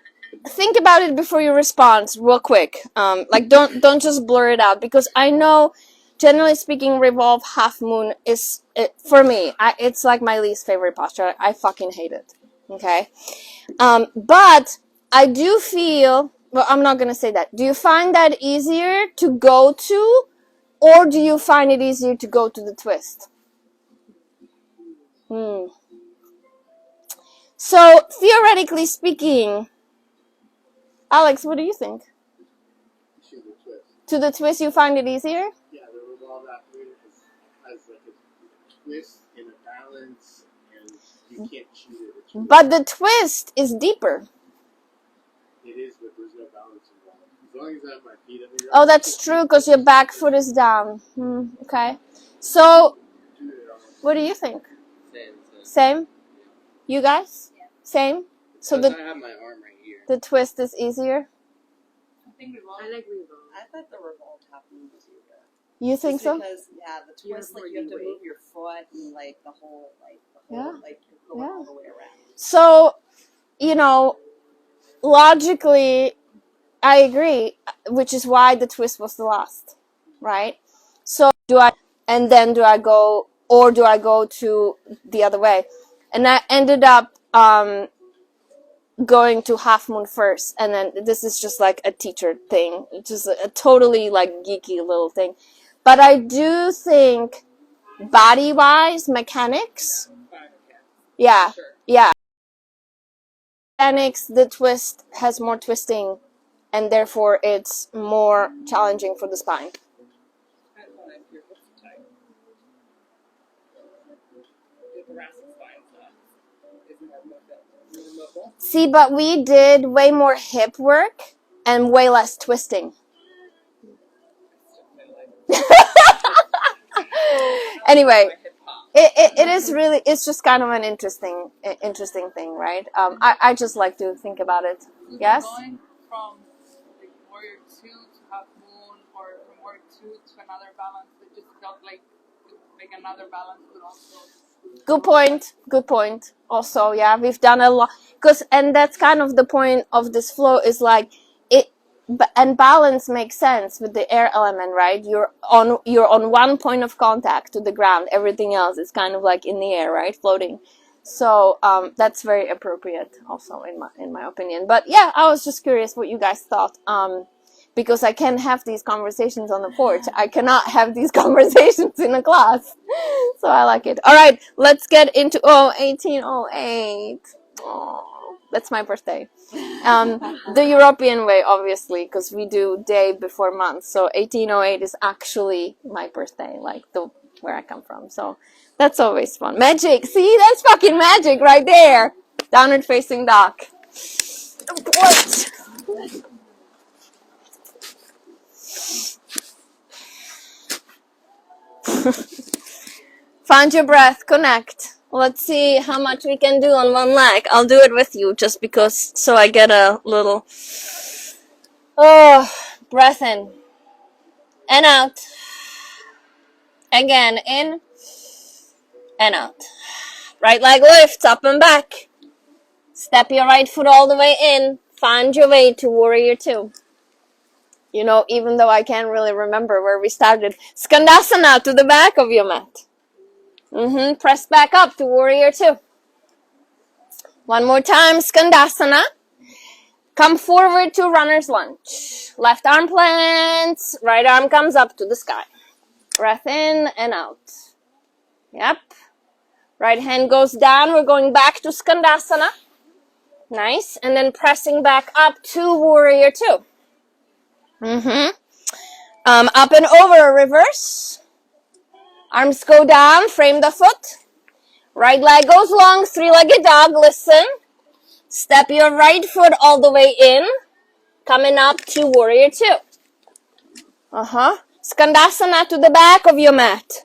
think about it before you respond, real quick. Like, don't just blur it out. Because I know, generally speaking, revolve half moon is... for me, it's like my least favorite posture. I fucking hate it. Okay? But I do feel... Well, I'm not going to say that. Do you find that easier to go to? Or do you find it easier to go to the twist? So, theoretically speaking, Alex, what do you think? To the twist. To the twist, you find it easier? Yeah, the revolve after has like a twist and a balance, and you can't cheat it. But the twist is deeper. It is, but there's no balance involved. As long as I have my feet up here. Oh, that's true, because your back foot is down. Okay. So, what do you think? Same? You guys? Yeah. Same? So I the have my arm right here. the twist is easier? I think revolve. I like revolve. I thought the revolve happened was easier. You think so? Because the twist, like you have to move your foot and like the whole, like you're going all the way around. So, logically, I agree, which is why the twist was the last, right? So do I go to the other way? And I ended up going to half moon first, and then this is just like a teacher thing, just a totally like geeky little thing. But I do think body-wise, mechanics, mechanics, the twist has more twisting, and therefore it's more challenging for the spine. See, but we did way more hip work and way less twisting. Anyway, it is really, it's just kind of an interesting thing, right? I just like to think about it. Yes? Going from like warrior 2 to half moon, or from warrior 2 to another balance, it just felt like another balance, but also... Good point. Also, yeah, we've done a lot, and that's kind of the point of this flow, is like it, and balance makes sense with the air element, right? You're on one point of contact to the ground. Everything else is kind of like in the air, right, floating. So that's very appropriate, also in my opinion. But yeah, I was just curious what you guys thought. Because I can have these conversations on the porch. I cannot have these conversations in a class. So I like it. All right, let's get into 1808. Oh, that's my birthday. The European way, obviously, because we do day before month. So 1808 is actually my birthday, like where I come from. So that's always fun. Magic. See, that's fucking magic right there. Downward facing dog. Porch. Find your breath, connect. Let's see how much we can do on one leg. I'll do it with you just because, so I get a little, breath in and out. Again, in and out. Right leg lifts up and back. Step your right foot all the way in. Find your way to warrior 2. You know, even though I can't really remember where we started. Skandasana to the back of your mat. Press back up to warrior two. One more time, Skandasana. Come forward to runner's lunge. Left arm plants, right arm comes up to the sky. Breath in and out. Yep. Right hand goes down. We're going back to Skandasana. Nice. And then pressing back up to warrior two. Up and over, reverse. Arms go down, frame the foot. Right leg goes long, three-legged dog. Listen. Step your right foot all the way in. Coming up to warrior two. Skandasana to the back of your mat.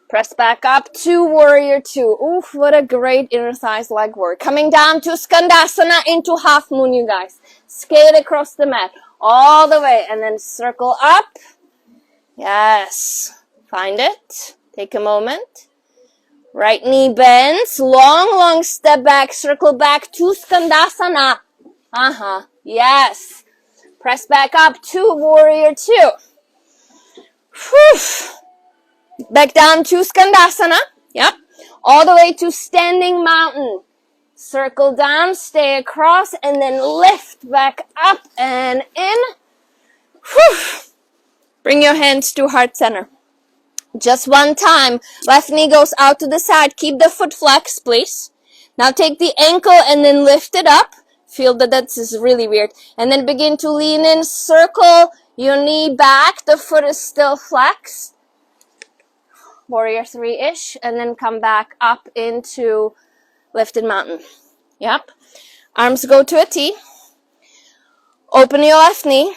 Press back up to warrior two. Oof, what a great inner thighs leg work. Coming down to Skandasana into half moon, you guys. Skate across the mat all the way and then circle up. Yes. Find it. Take a moment. Right knee bends. Long step back. Circle back to Skandasana. Yes. Press back up to warrior two. Whew. Back down to Skandasana. Yep. All the way to standing mountain. Circle down, stay across, and then lift back up and in. Whew. Bring your hands to heart center. Just one time. Left knee goes out to the side. Keep the foot flexed, please. Now take the ankle and then lift it up. Feel that that's really weird. And then begin to lean in. Circle your knee back. The foot is still flexed. Warrior three-ish. And then come back up into lifted mountain. Yep. Arms go to a T. Open your left knee.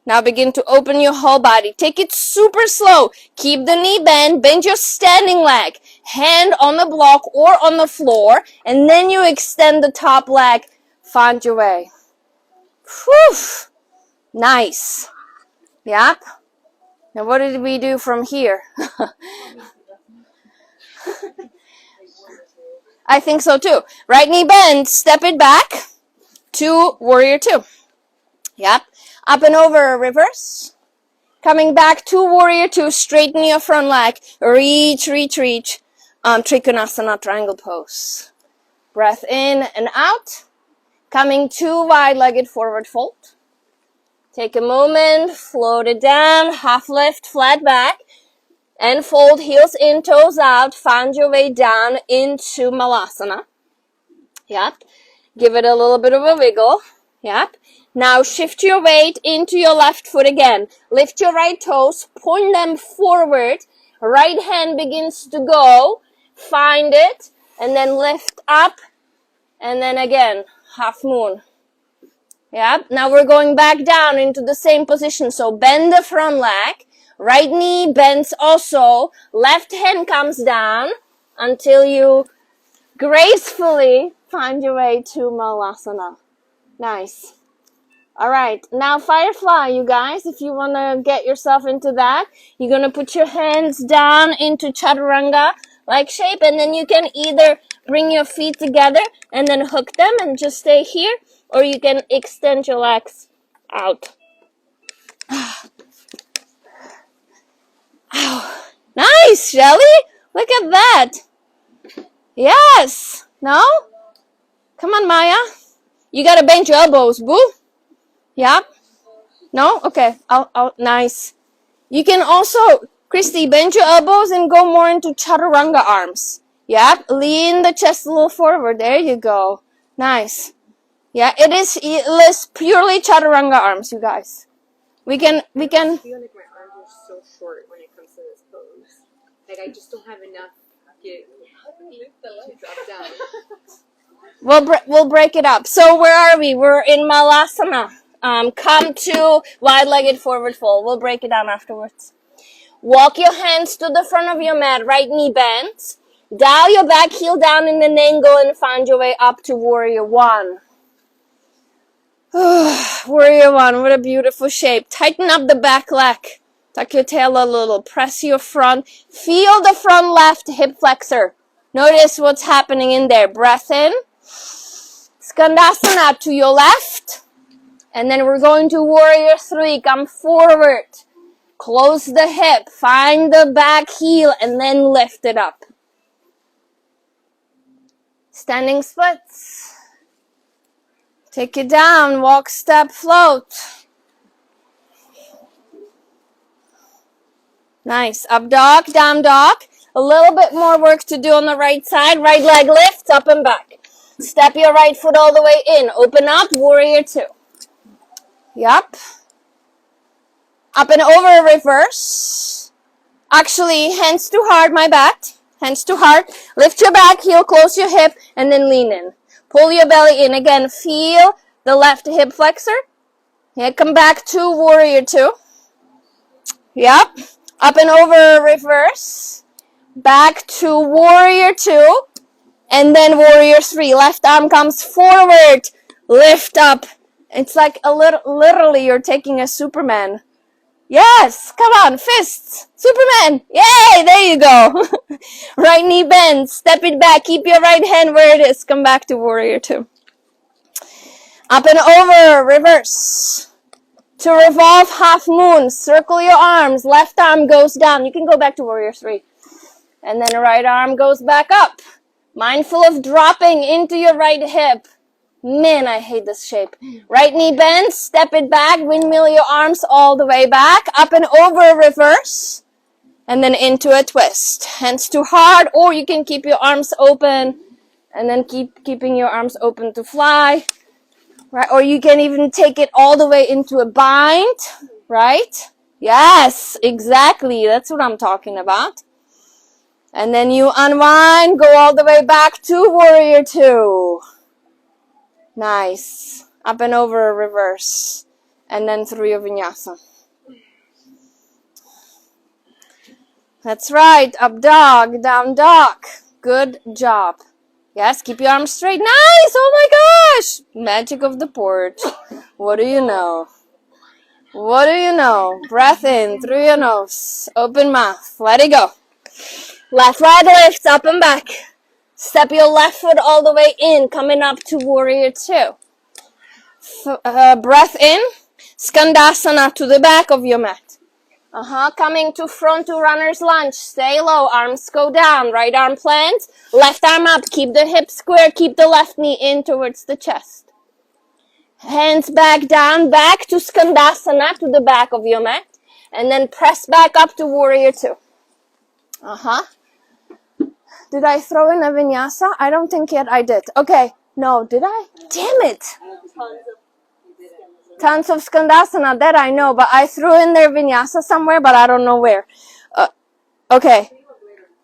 Now begin to open your whole body. Take it super slow. Keep the knee bent. Bend your standing leg. Hand on the block or on the floor. And then you extend the top leg. Find your way. Whew. Nice. Yep. Now what did we do from here? I think so too. Right knee bend. Step it back to warrior two. Yep. Up and over, reverse. Coming back to warrior two, straighten your front leg. Reach. Trikonasana, triangle pose. Breath in and out. Coming to wide-legged forward fold. Take a moment, float it down, half lift, flat back. And fold, heels in, toes out. Find your way down into Malasana. Yep. Give it a little bit of a wiggle. Yep. Now shift your weight into your left foot again. Lift your right toes, point them forward. Right hand begins to go. Find it. And then lift up. And then again, half moon. Yep. Now we're going back down into the same position. So bend the front leg. Right knee bends also. Left hand comes down until you gracefully find your way to Malasana. Nice. All right. Now firefly, you guys, if you want to get yourself into that, you're going to put your hands down into chaturanga like shape, and then you can either bring your feet together and then hook them and just stay here, or you can extend your legs out. Ow. Nice, Shelly. Look at that. Yes. No? Come on, Maya. You got to bend your elbows, boo. Yep. No? Okay. Nice. You can also, Christy, bend your elbows and go more into chaturanga arms. Yep. Lean the chest a little forward. There you go. Nice. Yeah, it is purely chaturanga arms, you guys. We can. I feel like my arms are so short when it comes to this pose. Like I just don't have enough to drop down. We'll break it up. So where are we? We're in Malasana. Come to wide-legged forward fold. We'll break it down afterwards. Walk your hands to the front of your mat. Right knee bends. Dial your back heel down in an angle and find your way up to warrior one. Warrior one, what a beautiful shape. Tighten up the back leg. Tuck your tail a little. Press your front. Feel the front left hip flexor. Notice what's happening in there. Breath in. Skandasana to your left. And then we're going to warrior 3. Come forward. Close the hip. Find the back heel and then lift it up. Standing splits. Take it down. Walk, step, float. Nice. Up dog, down dog. A little bit more work to do on the right side. Right leg lifts up and back. Step your right foot all the way in. Open up, warrior 2. Yup. Up and over, reverse. Actually, hands too hard, my bad. Hands too hard. Lift your back heel, close your hip, and then lean in. Pull your belly in. Again, feel the left hip flexor. Yeah, come back to warrior 2. Yep. Up and over, reverse. Back to warrior 2. And then warrior 3. Left arm comes forward. Lift up. It's like a little, literally you're taking a Superman. Yes, come on, fists. Superman. Yay, there you go. Right knee bends. Step it back. Keep your right hand where it is. Come back to warrior 2. Up and over, reverse. To revolve, half moon. Circle your arms. Left arm goes down. You can go back to warrior 3. And then right arm goes back up. Mindful of dropping into your right hip. Man, I hate this shape. Right knee bends, step it back, windmill your arms all the way back, up and over, reverse, and then into a twist. Hands too hard, or you can keep your arms open, and then keeping your arms open to fly, right? Or you can even take it all the way into a bind, right? Yes, exactly. That's what I'm talking about. And then you unwind, go all the way back to warrior 2. Nice. Up and over, reverse. And then through your vinyasa. That's right. Up dog, down dog. Good job. Yes, keep your arms straight. Nice. Oh my gosh. Magic of the porch. What do you know? What do you know? Breath in through your nose. Open mouth. Let it go. Left leg lifts up and back. Step your left foot all the way in, coming up to warrior 2. Breath in. Skandasana to the back of your mat. Coming to front to runner's lunge. Stay low. Arms go down. Right arm plants. Left arm up. Keep the hips square. Keep the left knee in towards the chest. Hands back down. Back to Skandasana to the back of your mat. And then press back up to warrior 2. Did I throw in a vinyasa? I don't think yet I did. Okay. No, did I? Damn it. Tons of Skandasana, that I know, but I threw in their vinyasa somewhere, but I don't know where. Okay.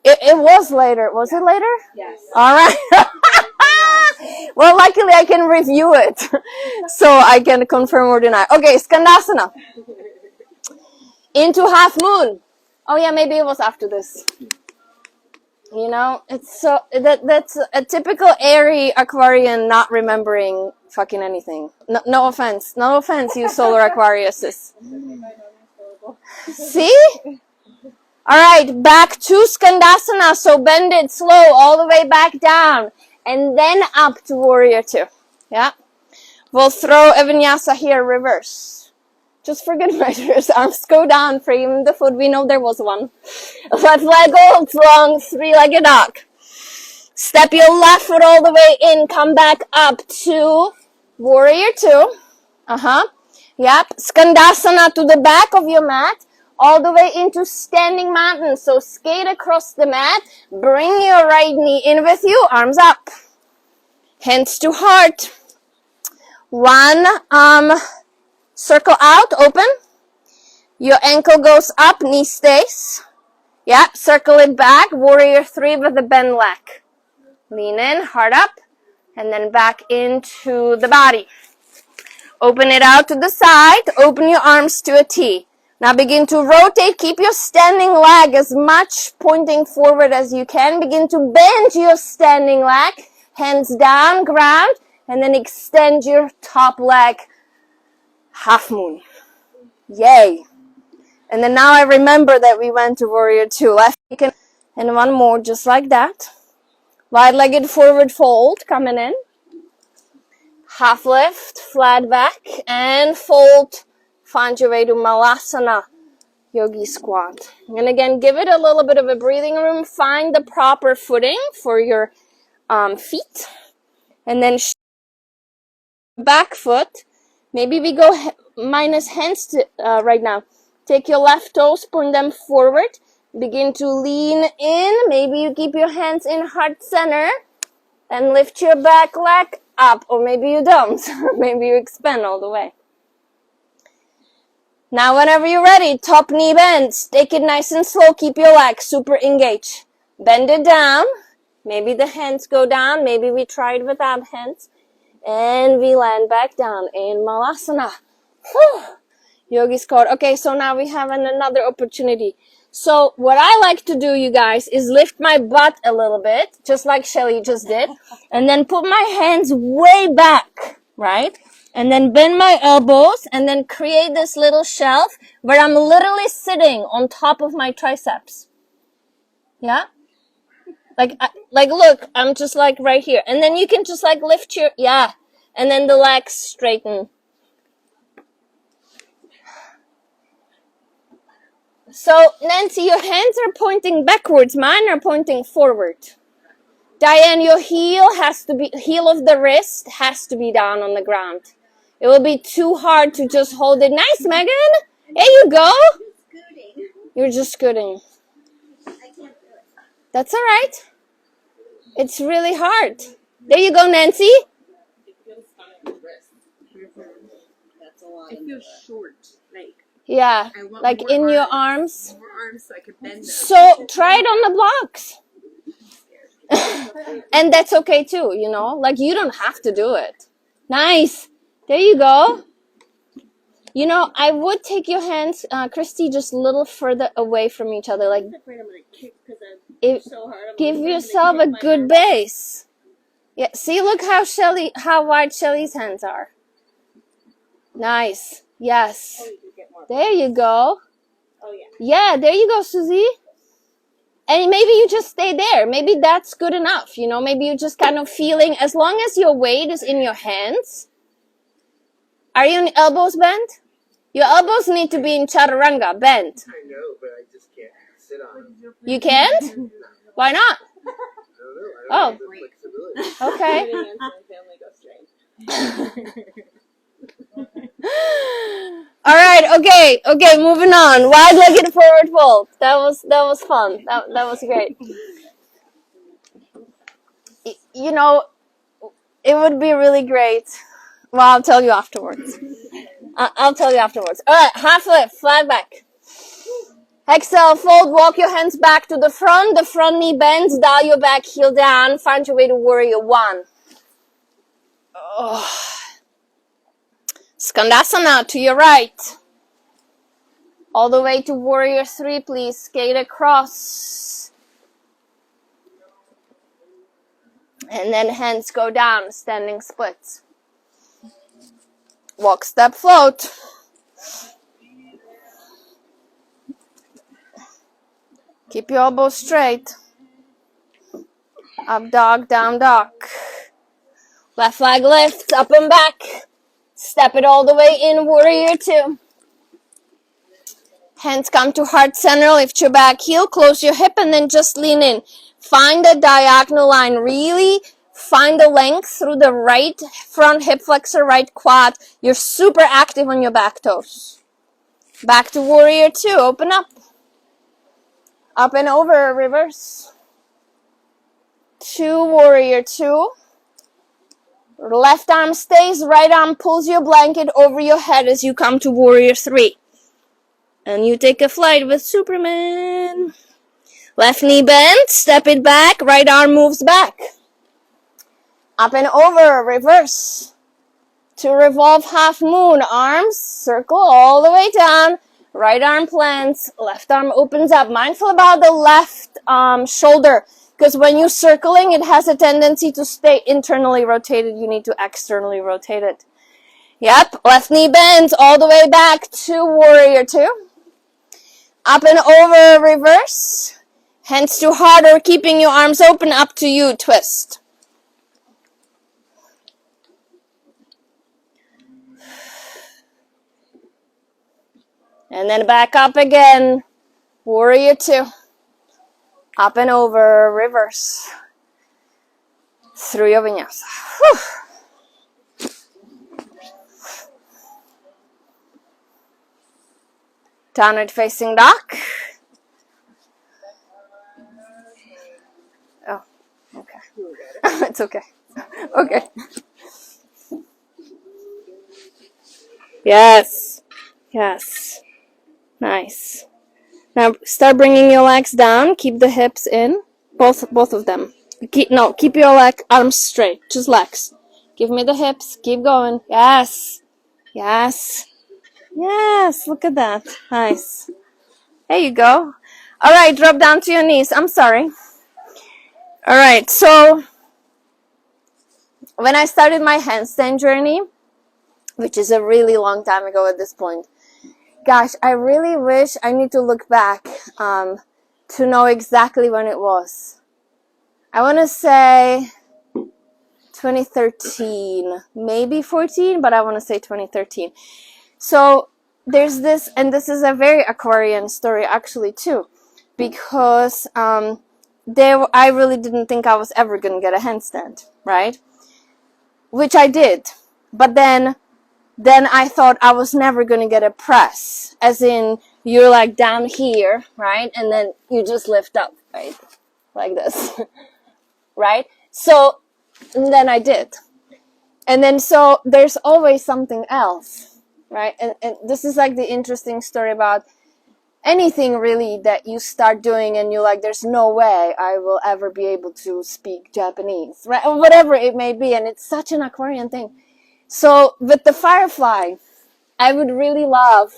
It was later. Was it later? Yes. All right. Well, luckily I can review it, so I can confirm or deny. Okay, Skandasana. Into half moon. Oh yeah, maybe it was after this. You know, it's so that's a typical airy Aquarian not remembering fucking anything. No offense, you solar Aquariuses. See? All right, back to Skandasana. So bend it slow all the way back down, and then up to warrior 2. Yeah, we'll throw a vinyasa here, reverse. Just for good measures, arms go down, frame the foot. We know there was one. Left leg holds long, 3-legged dog. Step your left foot all the way in. Come back up to warrior 2. Yep. Skandasana to the back of your mat. All the way into standing mountain. So skate across the mat. Bring your right knee in with you. Arms up. Hands to heart. One circle out, open. Your ankle goes up, knee stays. Yeah, circle it back. Warrior 3 with a bend leg. Lean in, heart up, and then back into the body. Open it out to the side. Open your arms to a T. Now begin to rotate. Keep your standing leg as much pointing forward as you can. Begin to bend your standing leg. Hands down, ground, and then extend your top leg. Half moon. Yay. And then now I remember that we went to warrior 2. Left and one more just like that. Wide-legged forward fold coming in. Half lift, flat back, and fold. Find your way to Malasana, yogi squat. And again, give it a little bit of a breathing room. Find the proper footing for your feet. And then back foot. Maybe we go minus hands right now. Take your left toes, point them forward. Begin to lean in. Maybe you keep your hands in heart center. And lift your back leg up. Or maybe you don't. Maybe you expand all the way. Now whenever you're ready, top knee bends. Take it nice and slow. Keep your legs super engaged. Bend it down. Maybe the hands go down. Maybe we try it without hands. And we land back down in Malasana. Whew. Yogi squat. Okay, so now we have another opportunity. So what I like to do, you guys, is lift my butt a little bit, just like Shelly just did, and then put my hands way back, right? And then bend my elbows, and then create this little shelf where I'm literally sitting on top of my triceps. Yeah? Like, look, I'm just like right here. And then you can just like lift your, yeah. And then the legs straighten. So, Nancy, your hands are pointing backwards. Mine are pointing forward. Diane, your heel of the wrist has to be down on the ground. It will be too hard to just hold it. Nice, Megan. There you go. You're just scooting. That's all right. It's really hard. There you go, Nancy. It feels short, like. Yeah, like in your arms. More arms so I could bend them. So try it on the blocks. And that's okay too, you know. Like you don't have to do it. Nice. There you go. You know, I would take your hands, Christy, just a little further away from each other. Like, give yourself a good base. Yeah. See, look how wide Shelly's hands are. Nice. Yes. There you go. Oh, yeah. Yeah, there you go, Susie. And maybe you just stay there. Maybe that's good enough. You know, maybe you're just kind of feeling, as long as your weight is in your hands. Are your elbows bent? Your elbows need to be in chaturanga, bent. I know, but I just can't sit on them. You can't? Why not? I don't know. I don't have the flexibility. Okay. All right, okay, moving on. Wide-legged forward fold. That was fun. That was great. You know, it would be really great. Well, I'll tell you afterwards. All right, half lift, flat back. Exhale, fold, walk your hands back to the front. The front knee bends, dial your back heel down. Find your way to warrior one. Oh. Skandasana to your right. All the way to warrior three, please. Skate across. And then hands go down, standing splits. Walk, step, float. Keep your elbows straight. Up dog, down dog. Left leg lifts, up and back. Step it all the way in, warrior two. Hands come to heart center, lift your back heel, close your hip, and then just lean in. Find the diagonal line. Really find the length through the right front hip flexor, right quad. You're super active on your back toes. Back to warrior two. Open up. Up and over, reverse. To warrior two. Left arm stays, right arm pulls your blanket over your head as you come to warrior three. And you take a flight with Superman. Left knee bent, step it back, right arm moves back. Up and over, reverse. To revolve half moon, arms circle all the way down. Right arm plants, left arm opens up. Mindful about the left shoulder. Because when you're circling, it has a tendency to stay internally rotated. You need to externally rotate it. Yep, left knee bends all the way back to warrior two. Up and over, reverse. Hands to heart or keeping your arms open, up to you, twist. And then back up again. Warrior 2. Up and over, reverse. Through your vinyasa. Whew. Downward facing dog. Oh, okay. It's okay. Okay. Yes. Yes. Nice. Now start bringing your legs down. Keep the hips in. Both of them. Keep your arms straight. Just legs. Give me the hips. Keep going. Yes. Yes. Yes. Look at that. Nice. There you go. All right. Drop down to your knees. I'm sorry. All right. So when I started my handstand journey, which is a really long time ago at this point, gosh, I really wish I need to look back to know exactly when it was. I want to say 2013, maybe 14, but I want to say 2013. So there's this, and this is a very Aquarian story actually too, because I really didn't think I was ever going to get a handstand, right? Which I did. But then I thought I was never going to get a press, as in you're like down here, right? And then you just lift up, right? Like this, right? So then I did. And then so there's always something else, right? And this is like the interesting story about anything really that you start doing and you're like, there's no way I will ever be able to speak Japanese, right? Or whatever it may be. And it's such an Aquarian thing. So with the firefly, I would really love,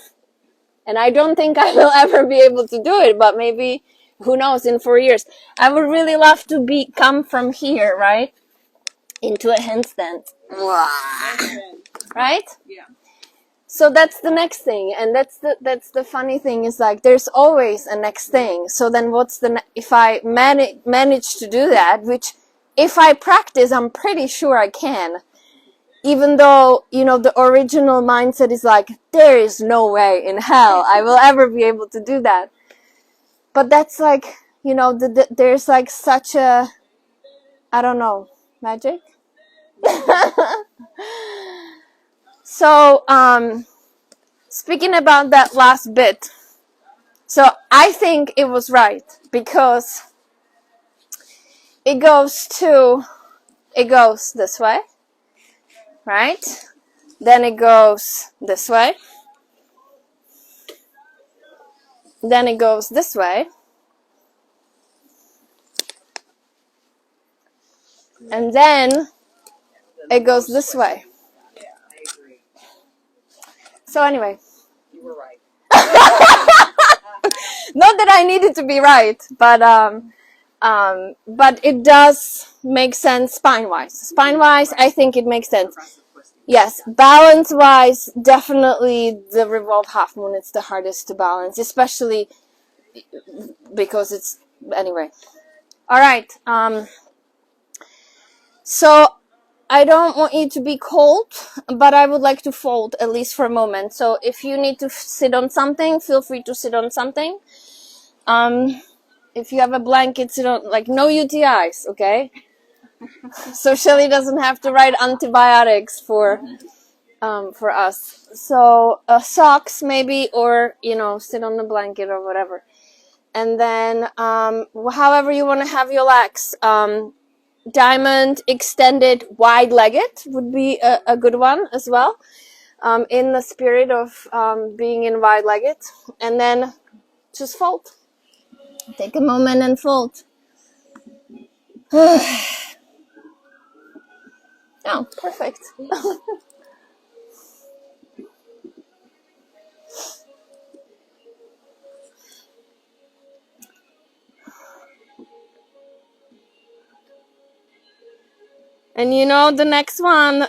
and I don't think I will ever be able to do it, but maybe, who knows, in 4 years. I would really love to come from here, right, into a handstand. Right? Yeah. So that's the next thing, and that's the funny thing is like there's always a next thing. So then what's if I manage to do that, which if I practice, I'm pretty sure I can. Even though, you know, the original mindset is like, there is no way in hell I will ever be able to do that. But that's like, you know, there's like such a, I don't know, magic? So, speaking about that last bit, so I think it was right because it goes this way, right? Then it goes this way. Then it goes this way. And then it goes this way. So anyway. You were right. Not that I needed to be right, but it does make sense spine-wise. Spine-wise, I think it makes sense. Yes, balance-wise, definitely the revolved half moon, it's the hardest to balance, especially because it's, anyway. All right, so I don't want you to be cold, but I would like to fold at least for a moment. So if you need to sit on something, feel free to sit on something. If you have a blanket, sit on, like, no UTIs, okay? So Shelly doesn't have to write antibiotics for us. So socks maybe, or, you know, sit on the blanket or whatever. And then however you want to have your legs. Diamond extended wide-legged would be a good one as well, in the spirit of being in wide-legged. And then just fold. Take a moment and fold. Oh, perfect. And you know, the next one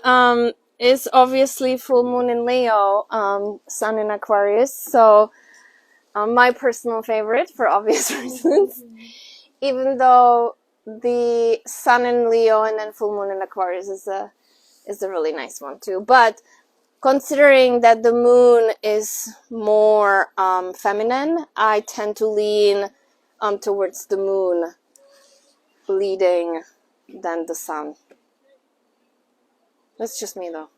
is obviously full moon in Leo, sun in Aquarius. So my personal favorite for obvious reasons. Even though the sun in Leo and then full moon in Aquarius is a really nice one too. But considering that the moon is more feminine, I tend to lean towards the moon leading than the sun. That's just me though.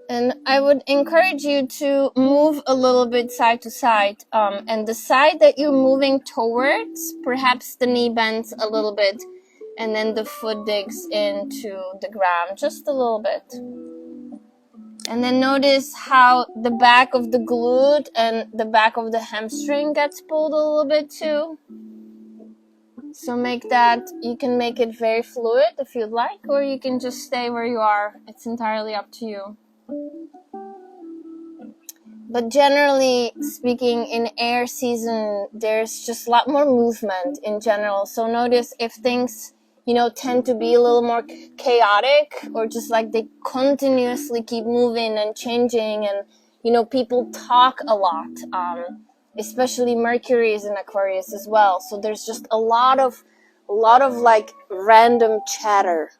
And I would encourage you to move a little bit side to side. And the side that you're moving towards, perhaps the knee bends a little bit, and then the foot digs into the ground just a little bit. And then notice how the back of the glute and the back of the hamstring gets pulled a little bit too. So make that, you can make it very fluid if you'd like, or you can just stay where you are. It's entirely up to you. But generally speaking, in air season, there's just a lot more movement in general. So notice if things, tend to be a little more chaotic, or just like they continuously keep moving and changing, and, people talk a lot. Especially Mercury is in Aquarius as well. So there's just a lot of like random chatter.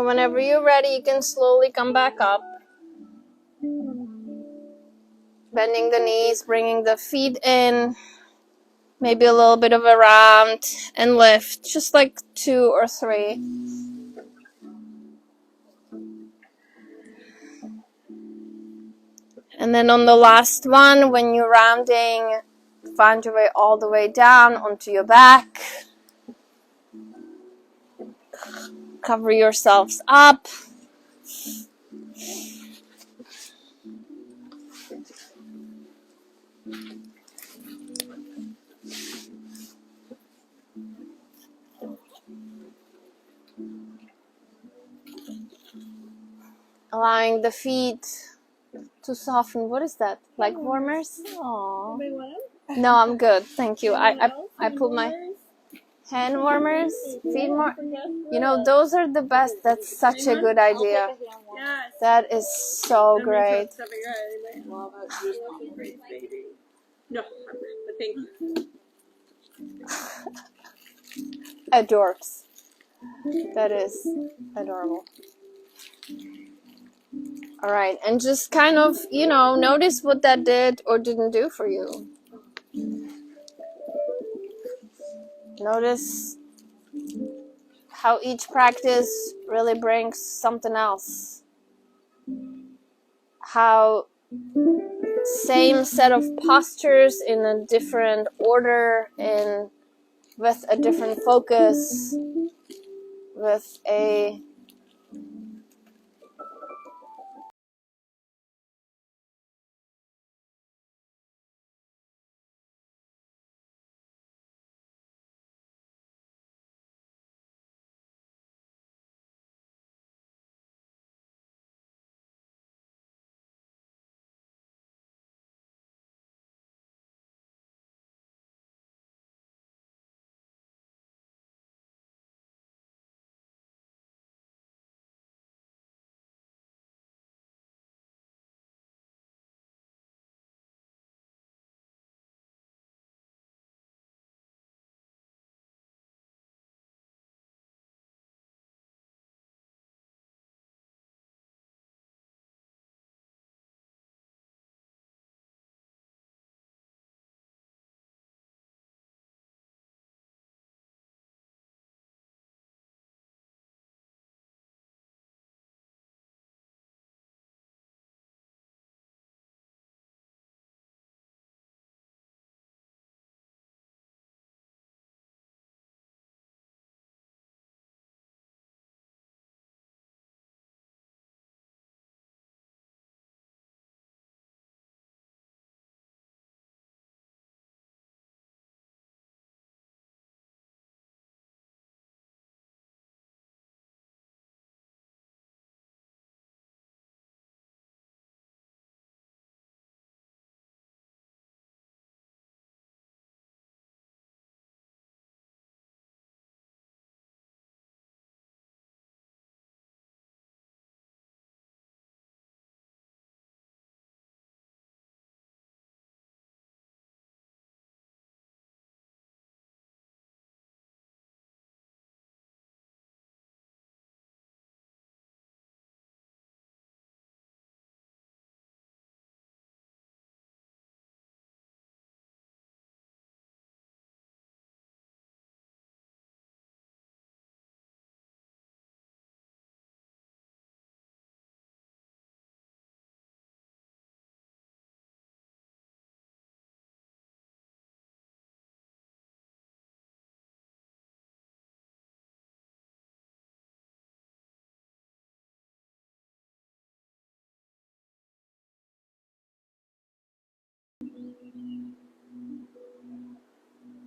Whenever you're ready, you can slowly come back up. Bending the knees, bringing the feet in. Maybe a little bit of a round and lift, just like 2 or 3. And then on the last one, when you're rounding, find your way all the way down onto your back. Cover yourselves up. Allowing the feet to soften. What is that? Like warmers? Aww. No, I'm good. Thank you. I put my hand warmers, feet more. Those are the best. That's such a good idea. That is so great. No, but thank you. Adorks. That is adorable. All right, and just kind of, notice what that did or didn't do for you. Notice how each practice really brings something else. How same set of postures in a different order and with a different focus, with a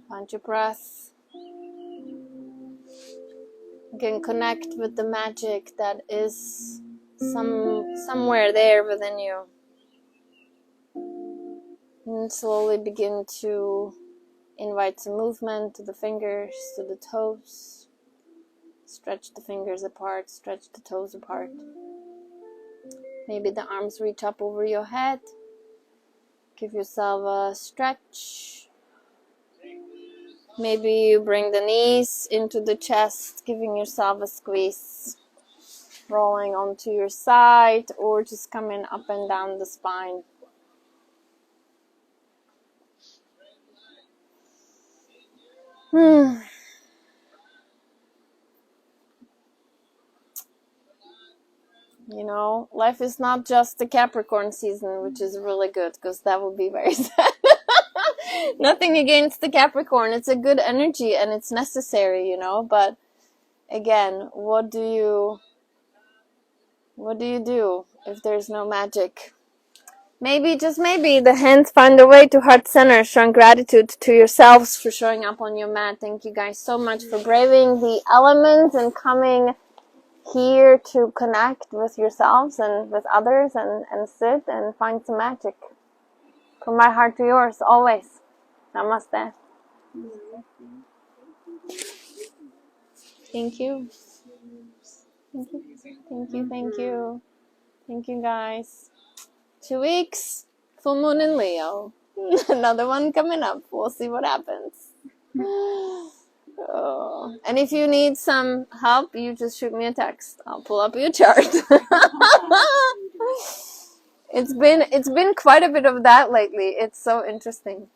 Find your breath. You can connect with the magic that is somewhere there within you. And slowly begin to invite some movement to the fingers, to the toes. Stretch the fingers apart, stretch the toes apart. Maybe the arms reach up over your head. Give yourself a stretch. Maybe you bring the knees into the chest, giving yourself a squeeze. Rolling onto your side or just coming up and down the spine. You know, life is not just the Capricorn season, which is really good, because that would be very sad. Nothing against the Capricorn. It's a good energy and it's necessary, you know, but again, what do you do if there's no magic? Maybe, just maybe, the hands find a way to heart center, showing gratitude to yourselves for showing up on your mat. Thank you guys so much for braving the elements and coming here to connect with yourselves and with others and sit and find some magic. From my heart to yours, always. Namaste. Thank you. Thank you. Thank you. Thank you. Thank you guys. 2 weeks, full moon in Leo. Another one coming up. We'll see what happens. Oh. And if you need some help, you just shoot me a text. I'll pull up your chart. It's been quite a bit of that lately. It's so interesting.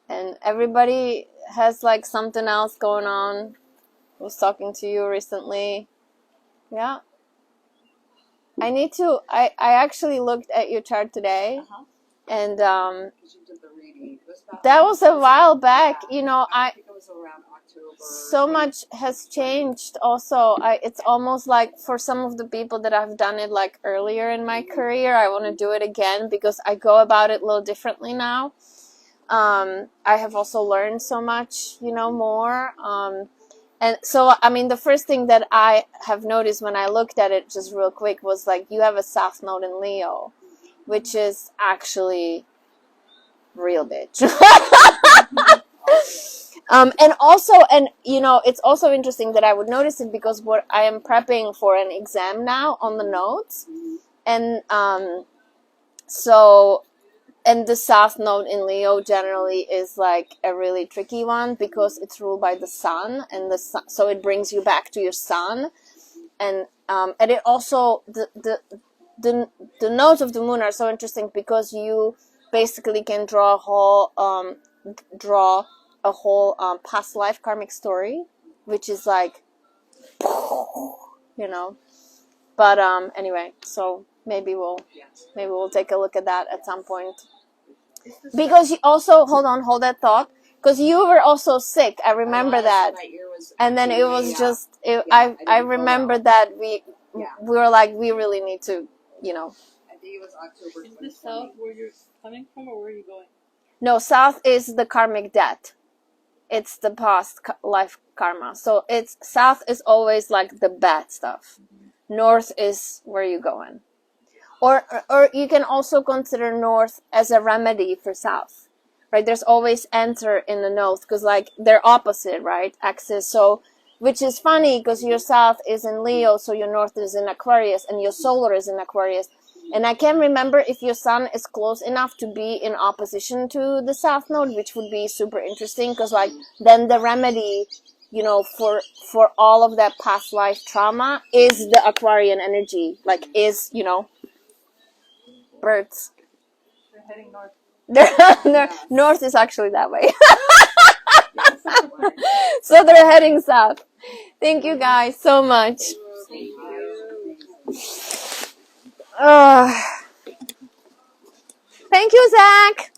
And everybody has like something else going on. I was talking to you recently. Yeah. I actually looked at your chart today. And that was a while back. You know, I think it was around October. So much has changed also. It's almost like for some of the people that I've done it like earlier in my career, I want to do it again because I go about it a little differently now. I have also learned so much, you know, more. And so, I mean, the first thing that I have noticed when I looked at it just real quick was like, you have a South Node in Leo, which is actually real bitch. And also, and you know, it's also interesting that I would notice it because what I am prepping for an exam now on the notes. And, so, and the South Node in Leo generally is like a really tricky one because it's ruled by the sun, and the sun, so it brings you back to your sun, and it also the nodes of the moon are so interesting because you basically can draw a whole past life karmic story, which is like, you know. But anyway, so maybe we'll take a look at that at some point. Because you also, hold that thought, because you were also sick. I remember that. And then it was just, I remember that we were like, we really need to, you know. I think it was October. Is the south where you're coming from, or where are you going? No, south is the karmic debt. It's the past life karma. So it's south is always like the bad stuff. North is where you're going. Or you can also consider north as a remedy for south, right? There's always enter in the north because like they're opposite, right? Axis. So, which is funny because your south is in Leo, so your north is in Aquarius, and your solar is in Aquarius. And I can't remember if your sun is close enough to be in opposition to the south node, which would be super interesting because like then the remedy, you know, for all of that past life trauma is the Aquarian energy, like is, you know, birds. They're heading north. North is actually that way. So they're heading south. Thank you guys so much. Thank you, Zach.